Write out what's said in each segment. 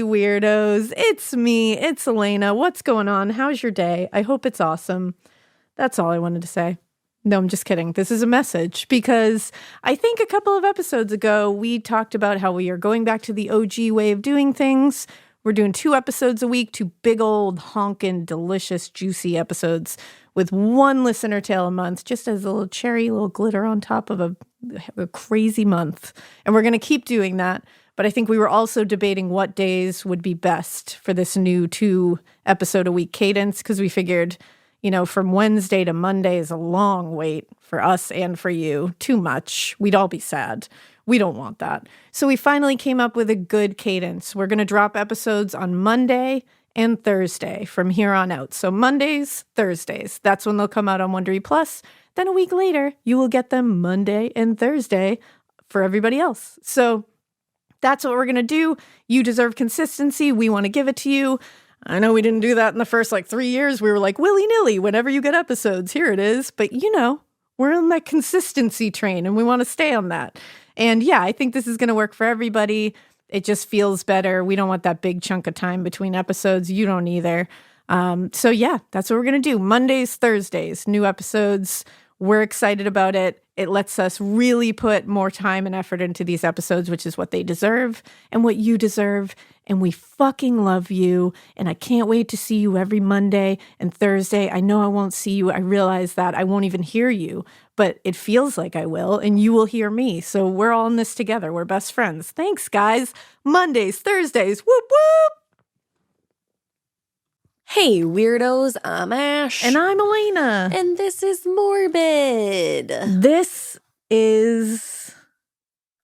weirdos. It's me. It's Elena. What's going on? How's your day? I hope it's awesome. That's all I wanted to say. No, I'm just kidding. This is a message because I think a couple of episodes ago, we talked about how we are going back to the OG way of doing things. We're doing 2 episodes a week, 2 big old honkin' delicious, juicy episodes with 1 listener tale a month, just as a little cherry, little glitter on top of a crazy month. And we're going to keep doing that. But I think we were also debating what days would be best for this new 2 episode a week cadence because we figured, you know, from Wednesday to Monday is a long wait for us and for you. Too much. We'd all be sad. We don't want that. So we finally came up with a good cadence. We're going to drop episodes on Monday and Thursday from here on out. So Mondays, Thursdays. That's when they'll come out on Wondery Plus. Then a week later, you will get them Monday and Thursday for everybody else. So that's what we're going to do. You deserve consistency. We want to give it to you. I know we didn't do that in the first 3 years. We were like willy-nilly, whenever you get episodes, here it is. But you know, we're on that consistency train and we want to stay on that. And yeah, I think this is going to work for everybody. It just feels better. We don't want that big chunk of time between episodes. You don't either. So yeah, that's what we're going to do. Mondays, Thursdays, new episodes. We're excited about it. It lets us really put more time and effort into these episodes, which is what they deserve and what you deserve. And we fucking love you. And I can't wait to see you every Monday and Thursday. I know I won't see you. I realize that. I won't even hear you, but it feels like I will. And you will hear me. So we're all in this together. We're best friends. Thanks, guys. Mondays, Thursdays. Whoop, whoop. Hey, weirdos, I'm Ash. And I'm Elena. And this is Morbid. This is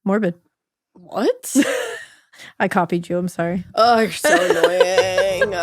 Morbid. What? I copied you. I'm sorry. Oh, you're so annoying.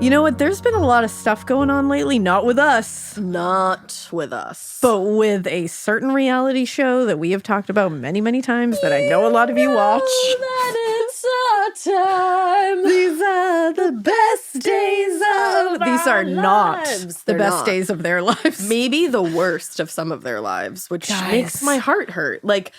You know what? There's been a lot of stuff going on lately, not with us. Not with us. But with a certain reality show that we have talked about many, many times that I know a lot of you watch. That it's our time. These are the best days of These are not lives. the They're best not. days of their lives. Maybe the worst of some of their lives, which Guys. makes my heart hurt. Like,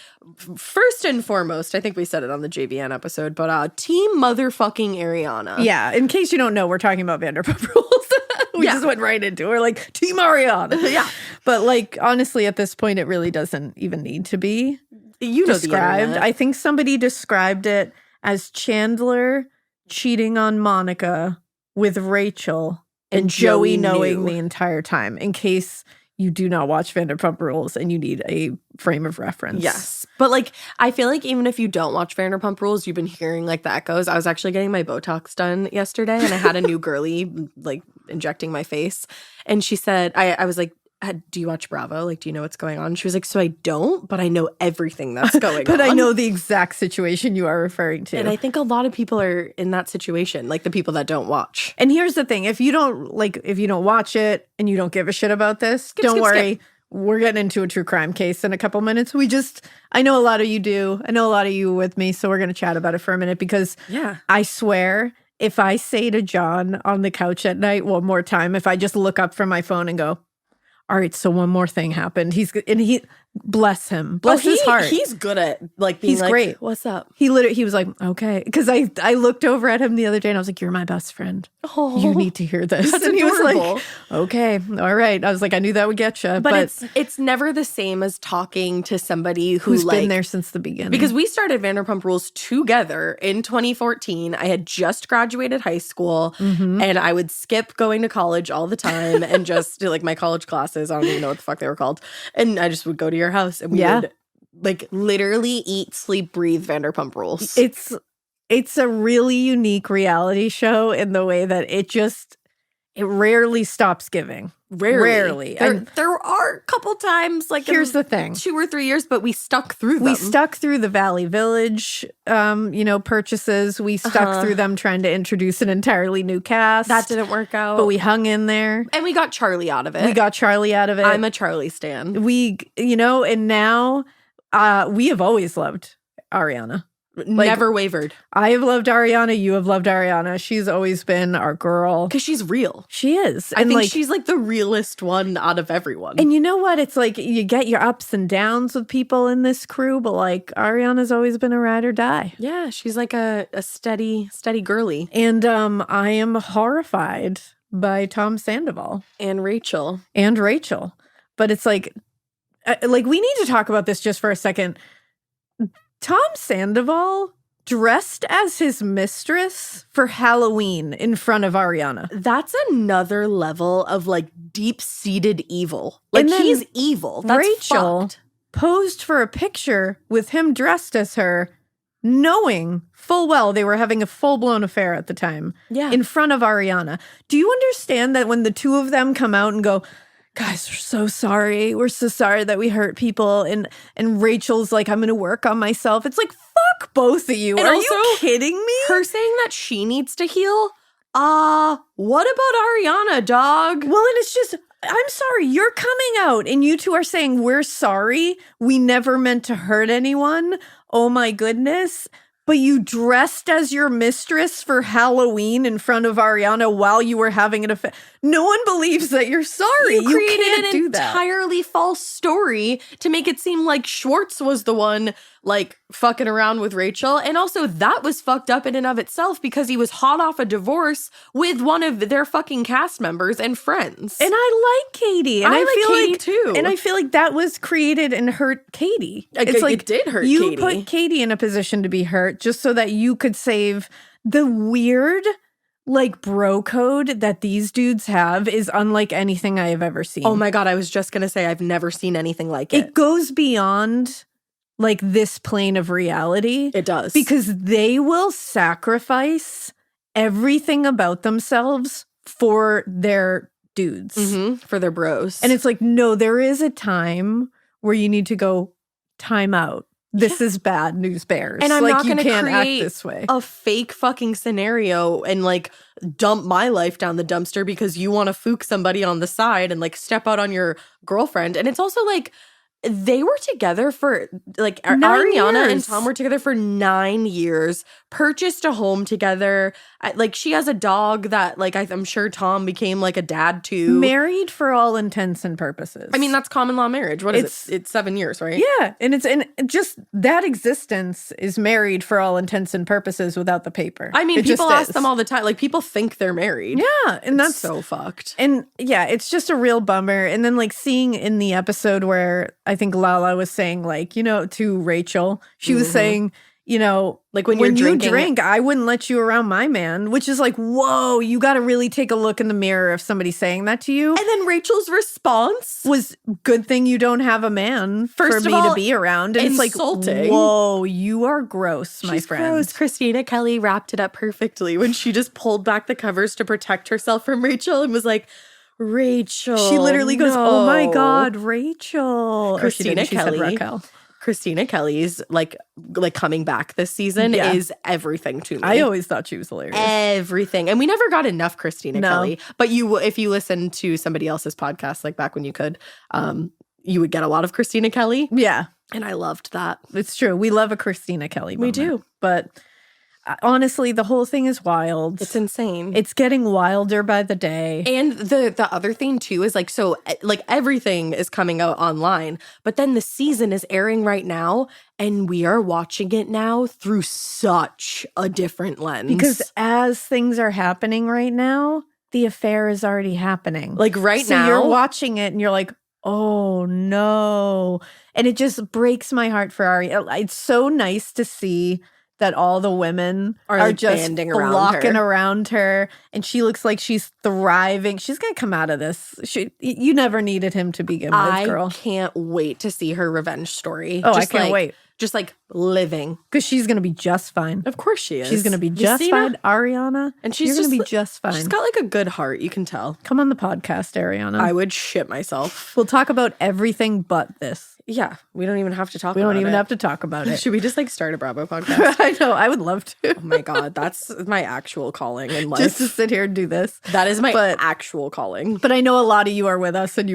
first and foremost, I think we said it on the JVN episode, but Team Motherfucking Ariana. Yeah, in case you don't know, we're talking about Vanderpump Rules. We just went right into it. We're like, Team Ariana. Yeah. But like, honestly, at this point, it really doesn't even need to be You know described. the internet. I think somebody described it as Chandler cheating on Monica with Rachel and Joey knowing the entire time, in case you do not watch Vanderpump Rules and you need a frame of reference. Yes. But like, I feel like even if you don't watch Vanderpump Rules, you've been hearing like the echoes. I was actually getting my Botox done yesterday and I had a new girly like injecting my face. And she said, I was like, do you watch Bravo? Like, do you know what's going on? She was like, so I don't, but I know everything that's going on. But I know the exact situation you are referring to. And I think a lot of people are in that situation, like the people that don't watch. And here's the thing. If you don't watch it and you don't give a shit about this, don't worry. We're getting into a true crime case in a couple minutes. I know a lot of you do. I know a lot of you with me. So we're going to chat about it for a minute because I swear if I say to John on the couch at night one more time, if I just look up from my phone and go, all right, so one more thing happened. He bless him. Bless his heart. He's good at like being great. What's up? He was like, okay. Because I looked over at him the other day and I was like, you're my best friend. Oh, you need to hear this. That's and he adorable. was like, okay, all right. I was like, I knew that would get you. But it's never the same as talking to somebody who's been there since the beginning. Because we started Vanderpump Rules together in 2014. I had just graduated high school and I would skip going to college all the time and just do like my college classes. I don't even know what the fuck they were called. And I just would go to your house and we would like literally eat, sleep, breathe Vanderpump Rules. It's a really unique reality show in the way that it rarely stops giving. Rarely. There are a couple times, like here's the thing, 2 or 3 years, but we stuck through them. We stuck through the Valley Village, purchases. We stuck through them trying to introduce an enterly new cast. That didn't work out. But we hung in there. And we got Charlie out of it. I'm a Charlie stan. And now we have always loved Ariana. Never wavered. I have loved Ariana. You have loved Ariana. She's always been our girl. Because she's real. She is. I think she's like the realest one out of everyone. And you know what? It's like you get your ups and downs with people in this crew, but like Ariana's always been a ride or die. Yeah, she's like a steady girly. And I am horrified by Tom Sandoval. And Rachel. But it's like we need to talk about this just for a second. Tom Sandoval dressed as his mistress for Halloween in front of Ariana. That's another level of like deep-seated evil. Like he's evil. That's Rachel fucked. posed for a picture with him dressed as her, knowing full well they were having a full-blown affair at the time. Yeah. In front of Ariana. Do you understand that when the two of them come out and go, guys, we're so sorry. We're so sorry that we hurt people. And Rachel's like, I'm going to work on myself. It's like, fuck both of you. And Are also, you kidding me? Her saying that she needs to heal? What about Ariana, dog? Well, and it's just, I'm sorry. You're coming out and you two are saying, we're sorry. We never meant to hurt anyone. Oh my goodness. But you dressed as your mistress for Halloween in front of Ariana while you were having an affair. No one believes that you're sorry. You created can't do an that. entirely false story to make it seem like Schwartz was the one like fucking around with Rachel. And also that was fucked up in and of itself because he was hot off a divorce with one of their fucking cast members and friends. And I like Katie. And I like feel Katie like, too. And I feel like that was created and hurt Katie. It's like it did hurt you Katie. put Katie in a position to be hurt just so that you could save the weird like bro code that these dudes have is unlike anything I have ever seen. Oh my God, I was just going to say I've never seen anything like it. It goes beyond like this plane of reality. It does. Because they will sacrifice everything about themselves for their dudes. Mm-hmm. For their bros. And it's like, no, there is a time where you need to go time out. This is bad news bears. And I'm like, not going to act create this way. a fake fucking scenario and like dump my life down the dumpster because you want to fook somebody on the side and like step out on your girlfriend. And it's also like they were together for like Ariana and Tom were together for 9 years, purchased a home together. Like she has a dog that like I'm sure Tom became like a dad to. Married for all intents and purposes. I mean, that's common law marriage. What is it? It's 7 years, right? Yeah. And just that existence is married for all intents and purposes without the paper. I mean, people ask them all the time. Like people think they're married. Yeah. And that's so fucked. And yeah, it's just a real bummer. And then like seeing in the episode where I think Lala was saying like, you know, to Rachel, she was saying, you know, like when you drink, I wouldn't let you around my man, which is like, whoa, you got to really take a look in the mirror if somebody's saying that to you. And then Rachel's response was, good thing you don't have a man for me to be around. And insulting. It's like, whoa, you are gross, my friend. Gross. Christina Kelly wrapped it up perfectly when she just pulled back the covers to protect herself from Rachel and was like, Rachel. She literally goes, oh my God, Rachel. Christina Kelly. She said Raquel. Christina Kelly's like coming back this season is everything to me. I always thought she was hilarious. Everything. And we never got enough Christina Kelly. But if you listen to somebody else's podcast, like back when you could, you would get a lot of Christina Kelly. Yeah. And I loved that. It's true. We love a Christina Kelly moment. We do. But honestly, the whole thing is wild. It's insane. It's getting wilder by the day. And the other thing too is like, so like everything is coming out online, but then the season is airing right now and we are watching it now through such a different lens. Because as things are happening right now, the affair is already happening. Like now. So you're watching it and you're like, oh no. And it just breaks my heart for Ari. It's so nice to see that all the women are like just flocking around her, and she looks like she's thriving. She's gonna come out of this. You never needed him to begin with, girl. I can't wait to see her revenge story. Oh, I can't wait. Just like living. Because she's gonna be just fine. Of course she is. She's gonna be just fine, Ariana. And she's gonna be just fine. She's got like a good heart, you can tell. Come on the podcast, Ariana. I would shit myself. We'll talk about everything but this. Yeah, we don't even have to talk about it. We don't even have to talk about it. Should we just like start a Bravo podcast? I know. I would love to. Oh my God. That's my actual calling in life. Just to sit here and do this. That is my actual calling. But I know a lot of you are with us and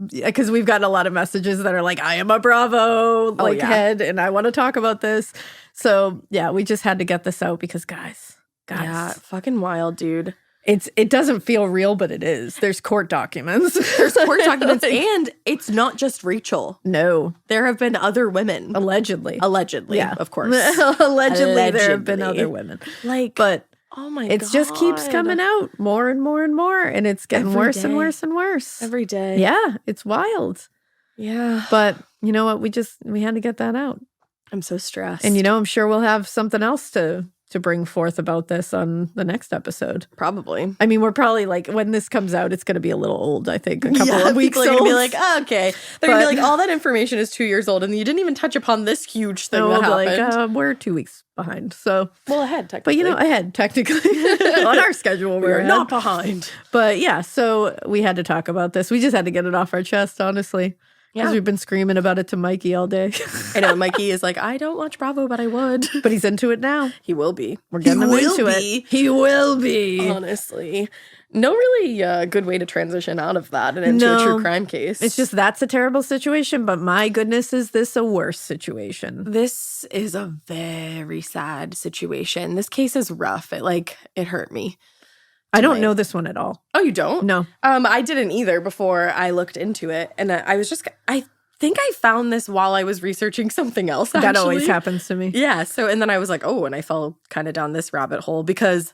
because we've gotten a lot of messages that are like, I am a Bravo head and I want to talk about this. So yeah, we just had to get this out because guys. Yeah, fucking wild, dude. It doesn't feel real, but it is. There's court documents. And it's not just Rachel. No. There have been other women. Allegedly, yeah. Of course. Allegedly, there have been other women. But oh my God. It just keeps coming out more and more and more. And it's getting worse and worse and worse. Every day. Yeah, it's wild. Yeah. But you know what? We had to get that out. I'm so stressed. And I'm sure we'll have something else to bring forth about this on the next episode. Probably. I mean, we're probably like, when this comes out, it's going to be a little old, I think. A couple of weeks old. People are going to be like, oh, okay. They're going to be like, all that information is 2 years old, and you didn't even touch upon this huge thing that happened. Like, we're 2 weeks behind. So, well, ahead, technically. But, ahead, technically. On our schedule, we're not behind. But, yeah, so we had to talk about this. We just had to get it off our chest, honestly. Because we've been screaming about it to Mikey all day. I know. Mikey is like, I don't watch Bravo, but I would. But he's into it now. He will be. We're getting him into it. He will be. Honestly. No really good way to transition out of that and into a true crime case. It's just that's a terrible situation, but my goodness, is this a worse situation? This is a very sad situation. This case is rough. It hurt me. I don't know this one at all. Oh, you don't? No. I didn't either before I looked into it. And I think I found this while I was researching something else, actually. That always happens to me. Yeah. So, and then I was like, oh, and I fell kind of down this rabbit hole because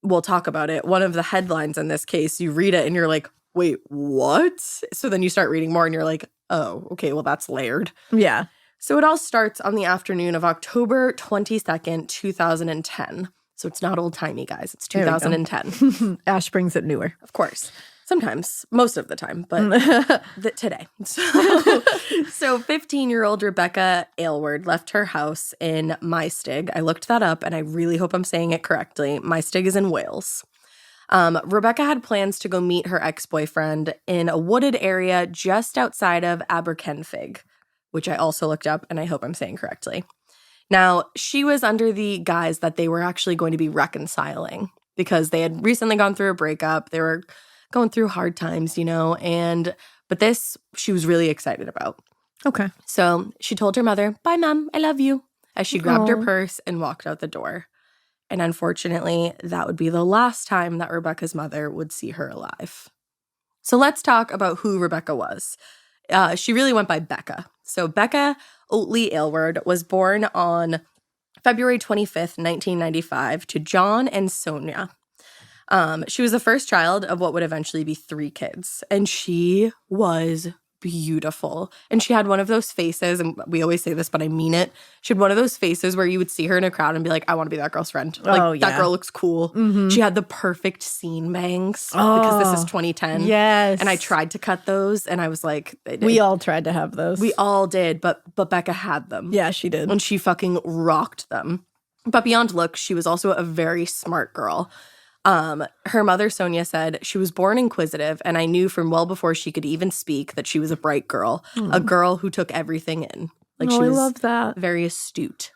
we'll talk about it. One of the headlines in this case, you read it and you're like, wait, what? So then you start reading more and you're like, oh, okay, well, that's layered. Yeah. So it all starts on the afternoon of October 22nd, 2010. So it's not old-timey, guys. It's 2010. Ash brings it newer. Of course. Sometimes. Most of the time. But today. So 15-year-old Rebecca Aylward left her house in Maesteg. I looked that up, and I really hope I'm saying it correctly. Maesteg is in Wales. Rebecca had plans to go meet her ex-boyfriend in a wooded area just outside of Aberkenfig, which I also looked up, and I hope I'm saying correctly. Now, she was under the guise that they were actually going to be reconciling because they had recently gone through a breakup. They were going through hard times, but this she was really excited about. Okay. So she told her mother, "Bye, Mom, I love you," as she grabbed her purse and walked out the door. And unfortunately, that would be the last time that Rebecca's mother would see her alive. So let's talk about who Rebecca was. She really went by Becca. So Becca Oatley Aylward was born on February 25th, 1995 to John and Sonia. She was the first child of what would eventually be 3 kids, and she was beautiful. And she had one of those faces, and we always say this, but I mean it. She had one of those faces where you would see her in a crowd and be like, I want to be that girl's friend. That girl looks cool. Mm-hmm. She had the perfect scene bangs because this is 2010. Yes. And I tried to cut those, and I was like, we all tried to have those. We all did, but Becca had them. Yeah, she did. And she fucking rocked them. But beyond looks, she was also a very smart girl. Her mother, Sonia, said she was born inquisitive, and I knew from well before she could even speak that she was a bright girl, a girl who took everything in. She was I love that. Very astute.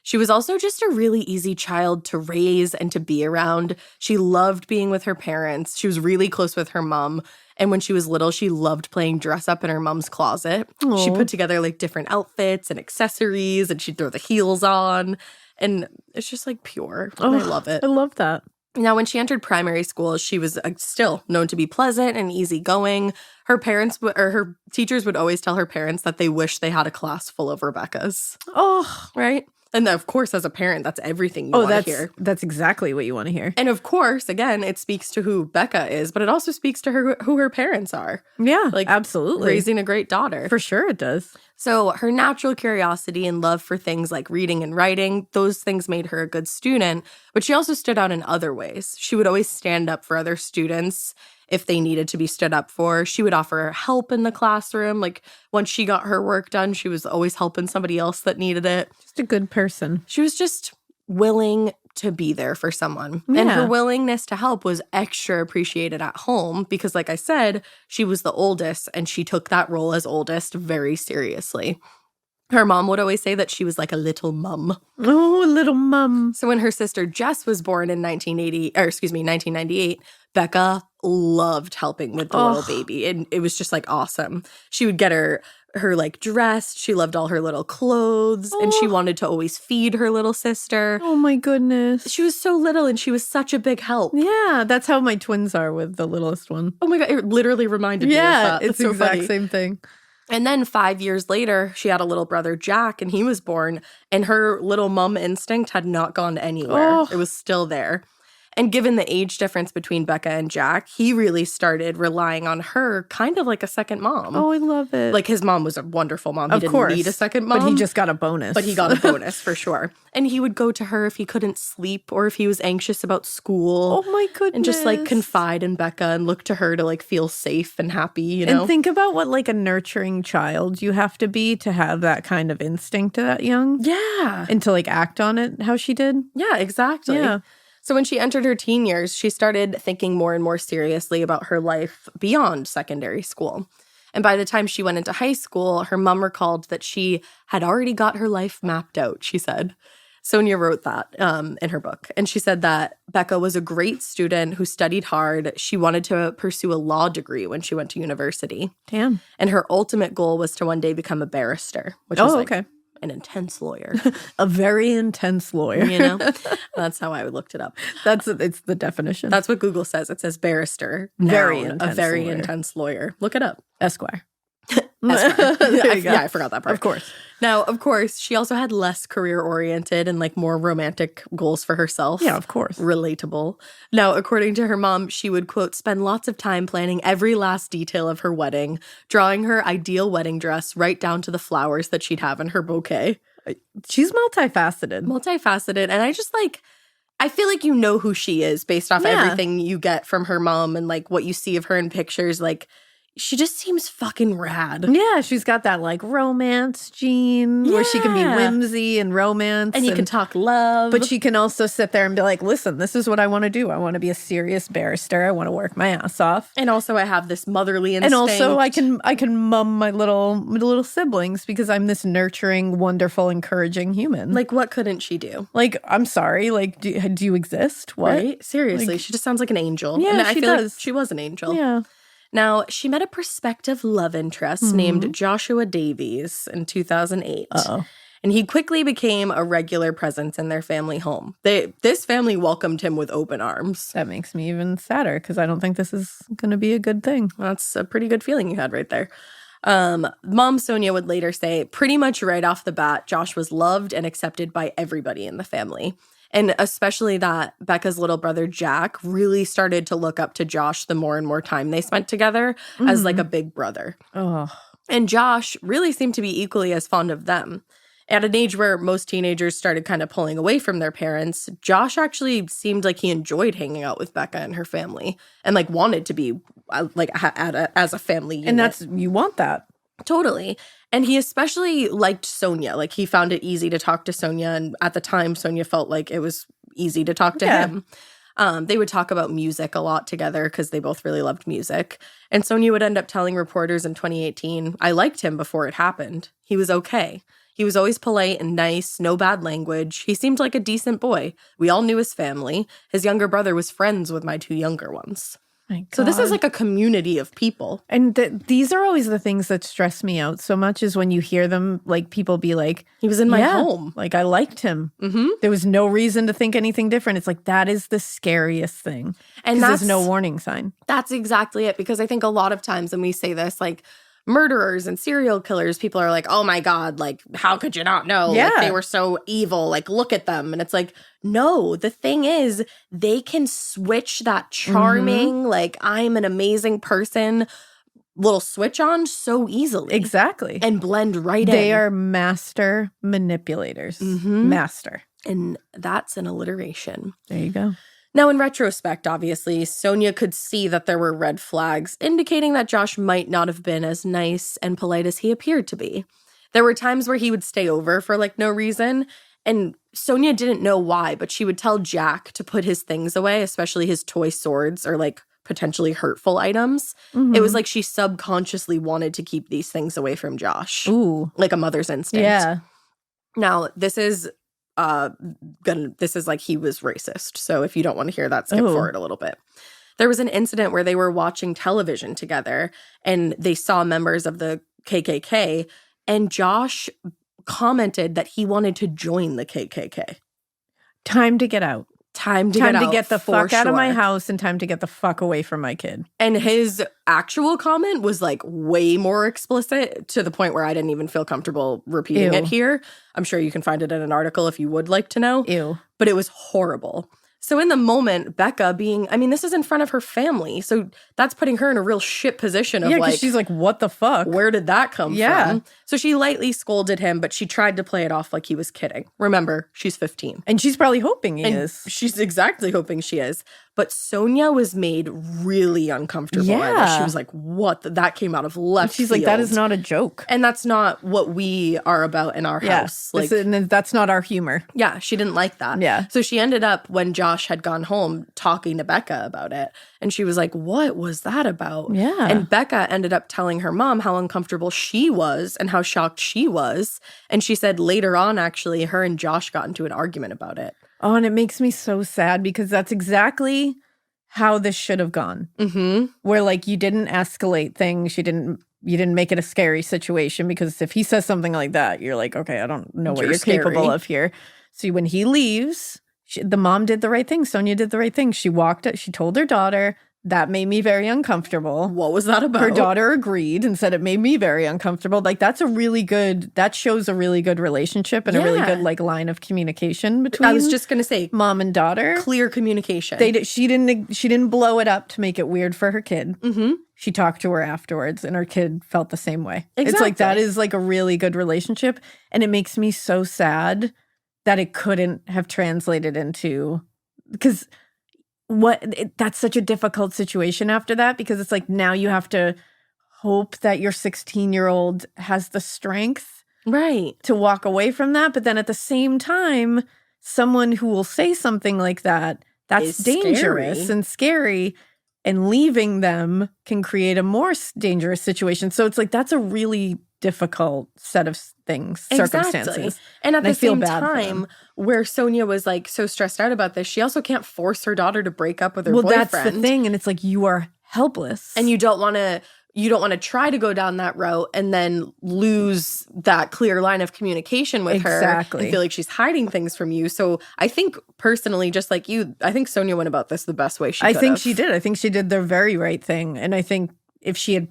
She was also just a really easy child to raise and to be around. She loved being with her parents. She was really close with her mom. And when she was little, she loved playing dress up in her mom's closet. Aww. She put together different outfits and accessories, and she'd throw the heels on. And it's just pure. And I love it. I love that. Now, when she entered primary school, she was still known to be pleasant and easygoing. Her parents her teachers would always tell her parents that they wish they had a class full of Rebeccas. Oh, right. And of course, as a parent, that's everything you want to hear. That's exactly what you want to hear. And of course, again, it speaks to who Becca is, but it also speaks to who her parents are. Yeah, absolutely. Raising a great daughter. For sure it does. So her natural curiosity and love for things like reading and writing, those things made her a good student, but she also stood out in other ways. She would always stand up for other students if they needed to be stood up for. She would offer help in the classroom. Once she got her work done, she was always helping somebody else that needed it. Just a good person. She was just willing to be there for someone. And her willingness to help was extra appreciated at home because, like I said, she was the oldest and she took that role as oldest very seriously. Her mom would always say that she was like a little mum. Oh, a little mum. So when her sister Jess was born in 1998, Becca loved helping with the little baby. And it was just like awesome. She would get her like dressed. She loved all her little clothes. And she wanted to always feed her little sister. Oh my goodness. She was so little and she was such a big help. Yeah, that's how my twins are with the littlest one. Oh my God, it literally reminded me of that. Yeah, it's the exact same thing. And then 5 years later, she had a little brother, Jack, and he was born. And her little mum instinct had not gone anywhere. It was still there. And given the age difference between Becca and Jack, he really started relying on her kind of like a second mom. Oh, I love it. Like his mom was a wonderful mom. He didn't need a second mom. But he just got a bonus. But he got a bonus for sure. And he would go to her if he couldn't sleep or if he was anxious about school. Oh my goodness. And just like confide in Becca and look to her to like feel safe and happy, you know? And think about what like a nurturing child you have to be to have that kind of instinct that young. Yeah. And to like act on it how she did. Yeah, exactly. Yeah. So when she entered her teen years, she started thinking more and more seriously about her life beyond secondary school. And by the time she went into high school, her mom recalled that she had already got her life mapped out, she said. Sonia wrote that in her book. And she said that Becca was a great student who studied hard. She wanted to pursue a law degree when she went to university. Damn. And her ultimate goal was to one day become a barrister, which is like an intense lawyer. A very intense lawyer. You know? That's how I looked it up. It's the definition. That's what Google says. It says barrister. Very noun, intense a very lawyer. intense lawyer. Look it up. Esquire. I forgot that part. Of course. Now, of course, she also had less career-oriented and like more romantic goals for herself. Yeah, of course. Relatable. Now, according to her mom, she would, quote, spend lots of time planning every last detail of her wedding, drawing her ideal wedding dress right down to the flowers that she'd have in her bouquet. She's multifaceted. And I feel like you know who she is based off everything you get from her mom and like what you see of her in pictures. Like, she just seems fucking rad. Yeah, she's got that like romance gene where she can be whimsy and romance. And you can talk love. But she can also sit there and be like, listen, this is what I want to do. I want to be a serious barrister. I want to work my ass off. And also I have this motherly instinct. And also I can mum my little siblings because I'm this nurturing, wonderful, encouraging human. Like, what couldn't she do? Like, I'm sorry. Like, do you exist? What? Right? Seriously. Like, she just sounds like an angel. Yeah, and I she feel does. like she was an angel. Yeah. Now, she met a prospective love interest named Joshua Davies in 2008. Uh-oh. And he quickly became a regular presence in their family home. This family welcomed him with open arms. That makes me even sadder because I don't think this is going to be a good thing. That's a pretty good feeling you had right there. Mom Sonia would later say, pretty much right off the bat, Josh was loved and accepted by everybody in the family. And especially that Becca's little brother, Jack, really started to look up to Josh the more and more time they spent together as like a big brother. Oh. And Josh really seemed to be equally as fond of them. At an age where most teenagers started kind of pulling away from their parents, Josh actually seemed like he enjoyed hanging out with Becca and her family and like wanted to be like as a family unit. And you want that. Totally. And he especially liked Sonia. Like, he found it easy to talk to Sonia. And at the time, Sonia felt like it was easy to talk to him. They would talk about music a lot together because they both really loved music. And Sonia would end up telling reporters in 2018, I liked him before it happened. He was okay. He was always polite and nice, no bad language. He seemed like a decent boy. We all knew his family. His younger brother was friends with my two younger ones. So this is like a community of people. And these are always the things that stress me out so much is when you hear them, like people be like, he was in my home. Like, I liked him. Mm-hmm. There was no reason to think anything different. It's like, that is the scariest thing. And there's no warning sign. That's exactly it. Because I think a lot of times when we say this, like, murderers and serial killers, people are like, oh my God, like, how could you not know? Yeah. Like, they were so evil. Like, look at them. And it's like, no, the thing is, they can switch that charming, like, I'm an amazing person, little switch on so easily. Exactly. And blend right in. They are master manipulators. Mm-hmm. Master. And that's an alliteration. There you go. Now, in retrospect, obviously, Sonia could see that there were red flags indicating that Josh might not have been as nice and polite as he appeared to be. There were times where he would stay over for, like, no reason, and Sonia didn't know why, but she would tell Jack to put his things away, especially his toy swords or like potentially hurtful items. It was like she subconsciously wanted to keep these things away from Josh. Ooh. Like a mother's instinct. Yeah. Now, this is like he was racist. So if you don't want to hear that, skip forward a little bit. There was an incident where they were watching television together and they saw members of the KKK, and Josh commented that he wanted to join the KKK. Time to get out. Time to get the fuck out of my house and time to get the fuck away from my kid. And his actual comment was like way more explicit to the point where I didn't even feel comfortable repeating it here. I'm sure you can find it in an article if you would like to know. Ew. But it was horrible. So in the moment, Becca this is in front of her family. So that's putting her in a real shit position of like, she's like, what the fuck? Where did that come from? So she lightly scolded him, but she tried to play it off like he was kidding. Remember, she's 15. And she's probably hoping he is. She's exactly hoping she is. But Sonia was made really uncomfortable. Yeah. She was like, what? That came out of left She's field. like, that is not a joke. And that's not what we are about in our house. Like, that's not our humor. Yeah, she didn't like that. Yeah. So she ended up, when Josh had gone home, talking to Becca about it. And she was like, what was that about? Yeah. And Becca ended up telling her mom how uncomfortable she was and how shocked she was. And she said later on, actually, her and Josh got into an argument about it. Oh, and it makes me so sad because that's exactly how this should have gone. Mm-hmm. Where like you didn't escalate things, you didn't make it a scary situation, because if he says something like that, you're like, okay, I don't know what you're capable of here. So when he leaves, the mom did the right thing. Sonia did the right thing. She walked up, she told her daughter. That made me very uncomfortable. What was that about? Her daughter agreed and said it made me very uncomfortable. Like that shows a really good relationship and a really good like line of communication between. I was just going to say mom and daughter. Clear communication. She didn't blow it up to make it weird for her kid. Mm-hmm. She talked to her afterwards and her kid felt the same way. Exactly. It's like that is like a really good relationship, and it makes me so sad that it couldn't have translated into, because that's such a difficult situation after that, because it's like now you have to hope that your 16-year-old has the strength to walk away from that. But then at the same time, someone who will say something like that's dangerous and scary, and leaving them can create a more dangerous situation. So it's like that's a really difficult set of circumstances. And at the same time, where Sonia was like so stressed out about this, she also can't force her daughter to break up with her boyfriend. Well, that's the thing. And it's like you are helpless. And you don't want to try to go down that route and then lose that clear line of communication with her and feel like she's hiding things from you. So I think personally, just like you, I think Sonia went about this the best way she could have. I think she did. I think she did the very right thing. And I think if you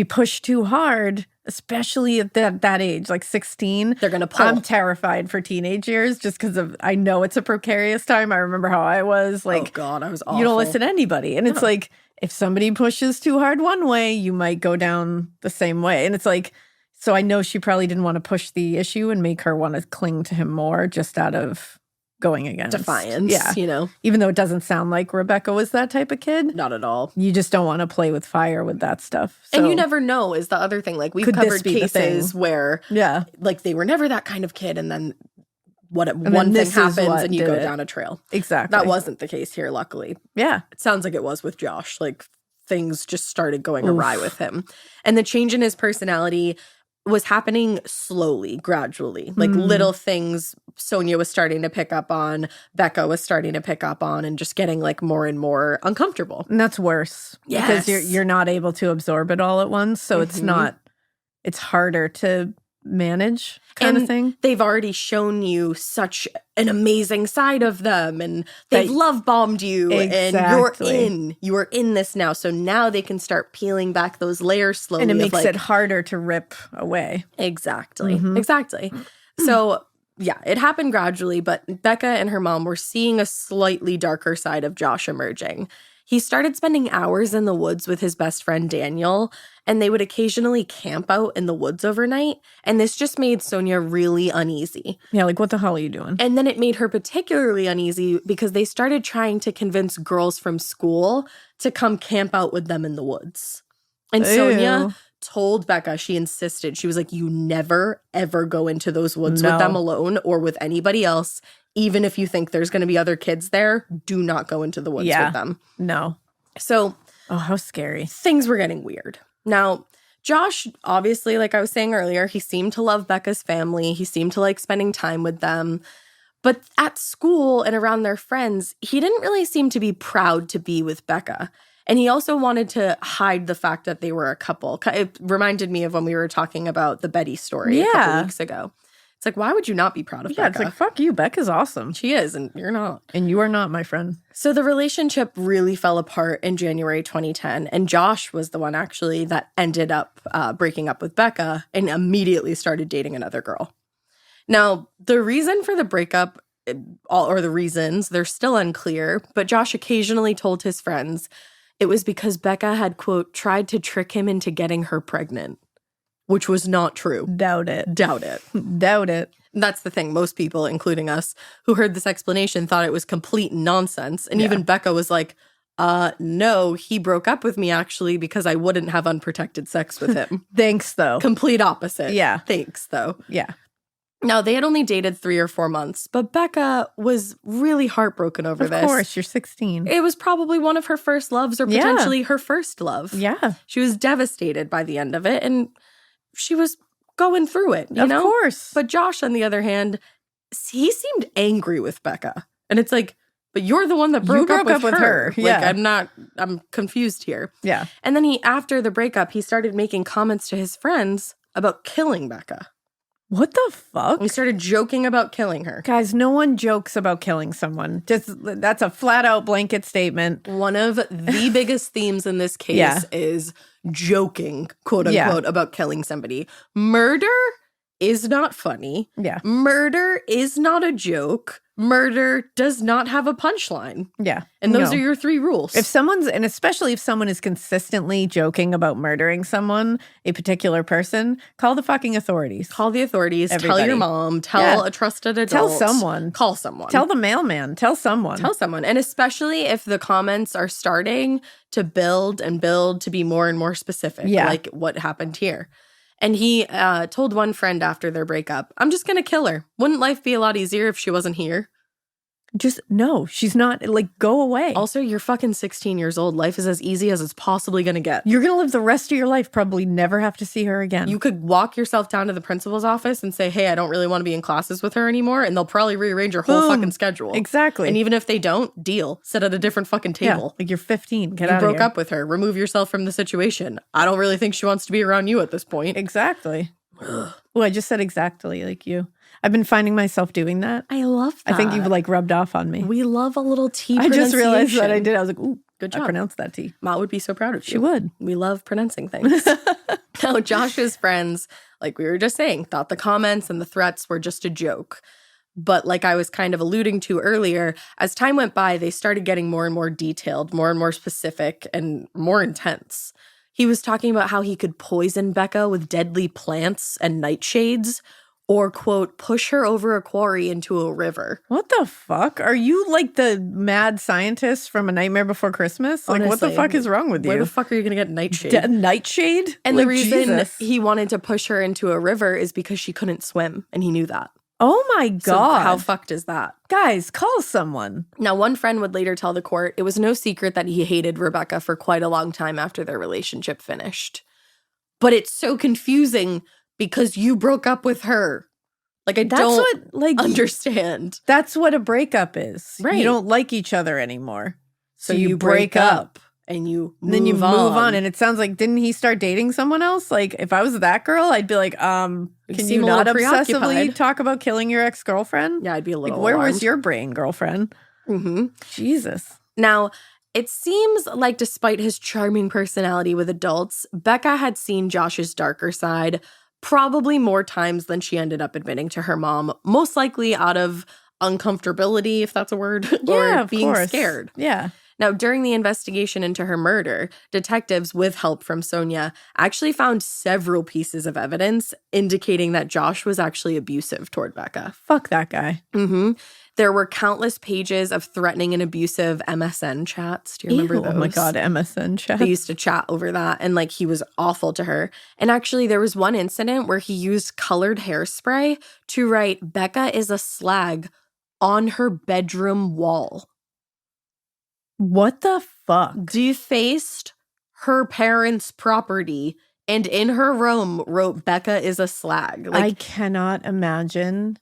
push too hard, especially at that age, like 16, they're going to pull. I'm terrified for teenage years just because I know it's a precarious time. I remember how I was like, oh God, I was awful. You don't listen to anybody. And it's like, if somebody pushes too hard one way, you might go down the same way. And it's like, so I know she probably didn't want to push the issue and make her want to cling to him more just out of going against defiance. Yeah. Even though it doesn't sound like Rebecca was that type of kid. Not at all. You just don't want to play with fire with that stuff. So, and you never know is the other thing. Like we've covered cases where like they were never that kind of kid, and then one thing happens and you go down a trail. Exactly. That wasn't the case here, luckily. Yeah. It sounds like it was with Josh. Like things just started going awry with him. And the change in his personality was happening slowly, gradually. Like little things Sonia was starting to pick up on, Becca was starting to pick up on, and just getting like more and more uncomfortable. And that's worse. Yes. Because you're not able to absorb it all at once. So it's harder to manage kind of thing. They've already shown you such an amazing side of them, and they've love bombed you, and you are in this now. So now they can start peeling back those layers slowly, and it makes it harder to rip away. Exactly. So yeah, it happened gradually, but Becca and her mom were seeing a slightly darker side of Josh emerging. He started spending hours in the woods with his best friend Daniel, and they would occasionally camp out in the woods overnight, and this just made Sonia really uneasy. Yeah, like, what the hell are you doing? And then it made her particularly uneasy because they started trying to convince girls from school to come camp out with them in the woods. And Sonia told Becca, she insisted, she was like, you never, ever go into those woods with them alone or with anybody else. Even if you think there's going to be other kids there, do not go into the woods with them. No. So. Oh, how scary. Things were getting weird. Now, Josh, obviously, like I was saying earlier, he seemed to love Becca's family. He seemed to like spending time with them. But at school and around their friends, he didn't really seem to be proud to be with Becca. And he also wanted to hide the fact that they were a couple. It reminded me of when we were talking about the Betty story a couple weeks ago. It's like, why would you not be proud of Becca? Yeah, it's like, fuck you. Becca's awesome. She is, and you're not. And you are not, my friend. So the relationship really fell apart in January 2010. And Josh was the one, actually, that ended up breaking up with Becca and immediately started dating another girl. Now, the reason for the breakup, or the reasons, they're still unclear. But Josh occasionally told his friends it was because Becca had, quote, tried to trick him into getting her pregnant. Which was not true. Doubt it. Doubt it. Doubt it. That's the thing. Most people, including us, who heard this explanation thought it was complete nonsense. And even Becca was like, no, he broke up with me actually because I wouldn't have unprotected sex with him. Thanks, though. Complete opposite. Yeah. Thanks, though. Yeah. Now, they had only dated 3 or 4 months, but Becca was really heartbroken over this. Of course, you're 16. It was probably one of her first loves or potentially her first love. Yeah. She was devastated by the end of it, and she was going through it, you know? Of course. But Josh, on the other hand, he seemed angry with Becca. And it's like, but you're the one that broke up with her. Yeah. Like, I'm confused here. Yeah. And then after the breakup, he started making comments to his friends about killing Becca. What the fuck? He started joking about killing her. Guys, no one jokes about killing someone. That's a flat out blanket statement. One of the biggest themes in this case is joking, quote unquote, about killing somebody. Murder is not funny. Yeah. Murder is not a joke. Murder does not have a punchline. Yeah. And those are your 3 rules. Especially if someone is consistently joking about murdering someone, a particular person, call the fucking authorities. Call the authorities. Everybody. Tell your mom. Tell a trusted adult. Tell someone. Call someone. Tell the mailman. Tell someone. Tell someone. And especially if the comments are starting to build and build to be more and more specific, like what happened here. And he told one friend after their breakup, I'm just going to kill her. Wouldn't life be a lot easier if she wasn't here? Just, no, she's not, like, go away. Also, you're fucking 16 years old. Life is as easy as it's possibly going to get. You're going to live the rest of your life, probably never have to see her again. You could walk yourself down to the principal's office and say, hey, I don't really want to be in classes with her anymore. And they'll probably rearrange your whole fucking schedule. Exactly. And even if they don't, deal. Sit at a different fucking table. Like you're 15. Get you out of broke here. up with her. Remove yourself from the situation. I don't really think she wants to be around you at this point. Exactly. Well, I just said exactly like you. I've been finding myself doing that. I love that. I think you've like rubbed off on me. We love a little T I just realized that I did. I was like, ooh, good job. I pronounced that T. Ma would be so proud of you. She would. We love pronouncing things. Now, Josh's friends, like we were just saying, thought the comments and the threats were just a joke. But like I was kind of alluding to earlier, as time went by, they started getting more and more detailed, more and more specific, and more intense. He was talking about how he could poison Becca with deadly plants and nightshades, or, quote, push her over a quarry into a river. What the fuck? Are you like the mad scientist from A Nightmare Before Christmas? Like, Honestly, what the fuck is wrong with you? Where the fuck are you going to get nightshade? Nightshade? And like, the reason Jesus. he wanted to push her into a river is because she couldn't swim, and he knew that. Oh my God. So how fucked is that? Guys, call someone. Now, one friend would later tell the court it was no secret that he hated Rebecca for quite a long time after their relationship finished. But it's so confusing because you broke up with her. Like, I don't understand. That's what a breakup is. Right. You don't like each other anymore. So you break up and you move on. Then you move on. And it sounds like, didn't he start dating someone else? Like, if I was that girl, I'd be like, can you not obsessively talk about killing your ex-girlfriend? Yeah, I'd be a little like, where alarmed. was your brain, girlfriend? Mm-hmm. Jesus. Now, it seems like despite his charming personality with adults, Becca had seen Josh's darker side probably more times than she ended up admitting to her mom, most likely out of uncomfortability, if that's a word, or being scared. Yeah. Now, during the investigation into her murder, detectives, with help from Sonia, actually found several pieces of evidence indicating that Josh was actually abusive toward Becca. Fuck that guy. Mm-hmm. There were countless pages of threatening and abusive MSN chats. Do you remember those? Oh my God, MSN chats. They used to chat over that, and like he was awful to her. And actually, there was one incident where he used colored hairspray to write "Becca is a slag" on her bedroom wall. What the fuck? Defaced her parents' property, and in her room wrote "Becca is a slag." I cannot imagine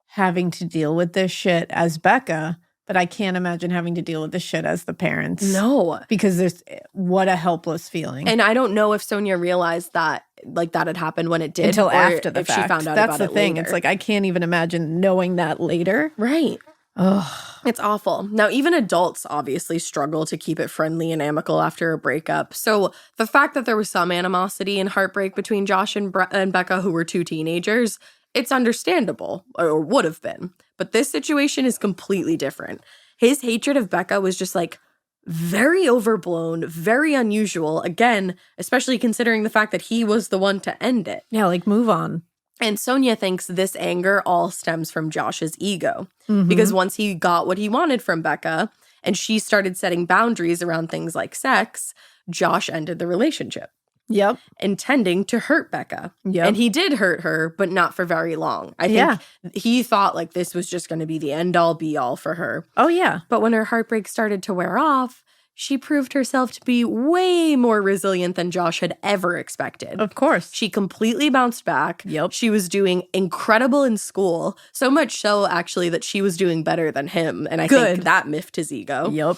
having to deal with this shit as Becca, but I can't imagine having to deal with this shit as the parents. No. Because what a helpless feeling. And I don't know if Sonia realized that that had happened when it did. Until or after the if fact. She found out That's about the it thing. later. It's like, I can't even imagine knowing that later. Right. Ugh. It's awful. Now, even adults obviously struggle to keep it friendly and amicable after a breakup. So the fact that there was some animosity and heartbreak between Josh and Becca, who were two teenagers, it's understandable, or would have been. But this situation is completely different. His hatred of Becca was just like very overblown, very unusual. Again, especially considering the fact that he was the one to end it. Yeah, like move on. And Sonia thinks this anger all stems from Josh's ego. Mm-hmm. Because once he got what he wanted from Becca and she started setting boundaries around things like sex, Josh ended the relationship. Yep. Intending to hurt Becca. Yep. And he did hurt her, but not for very long. I think he thought like this was just going to be the end all be all for her. Oh, yeah. But when her heartbreak started to wear off, she proved herself to be way more resilient than Josh had ever expected. Of course. She completely bounced back. Yep. She was doing incredible in school. So much so, actually, that she was doing better than him. And I think that miffed his ego. Yep.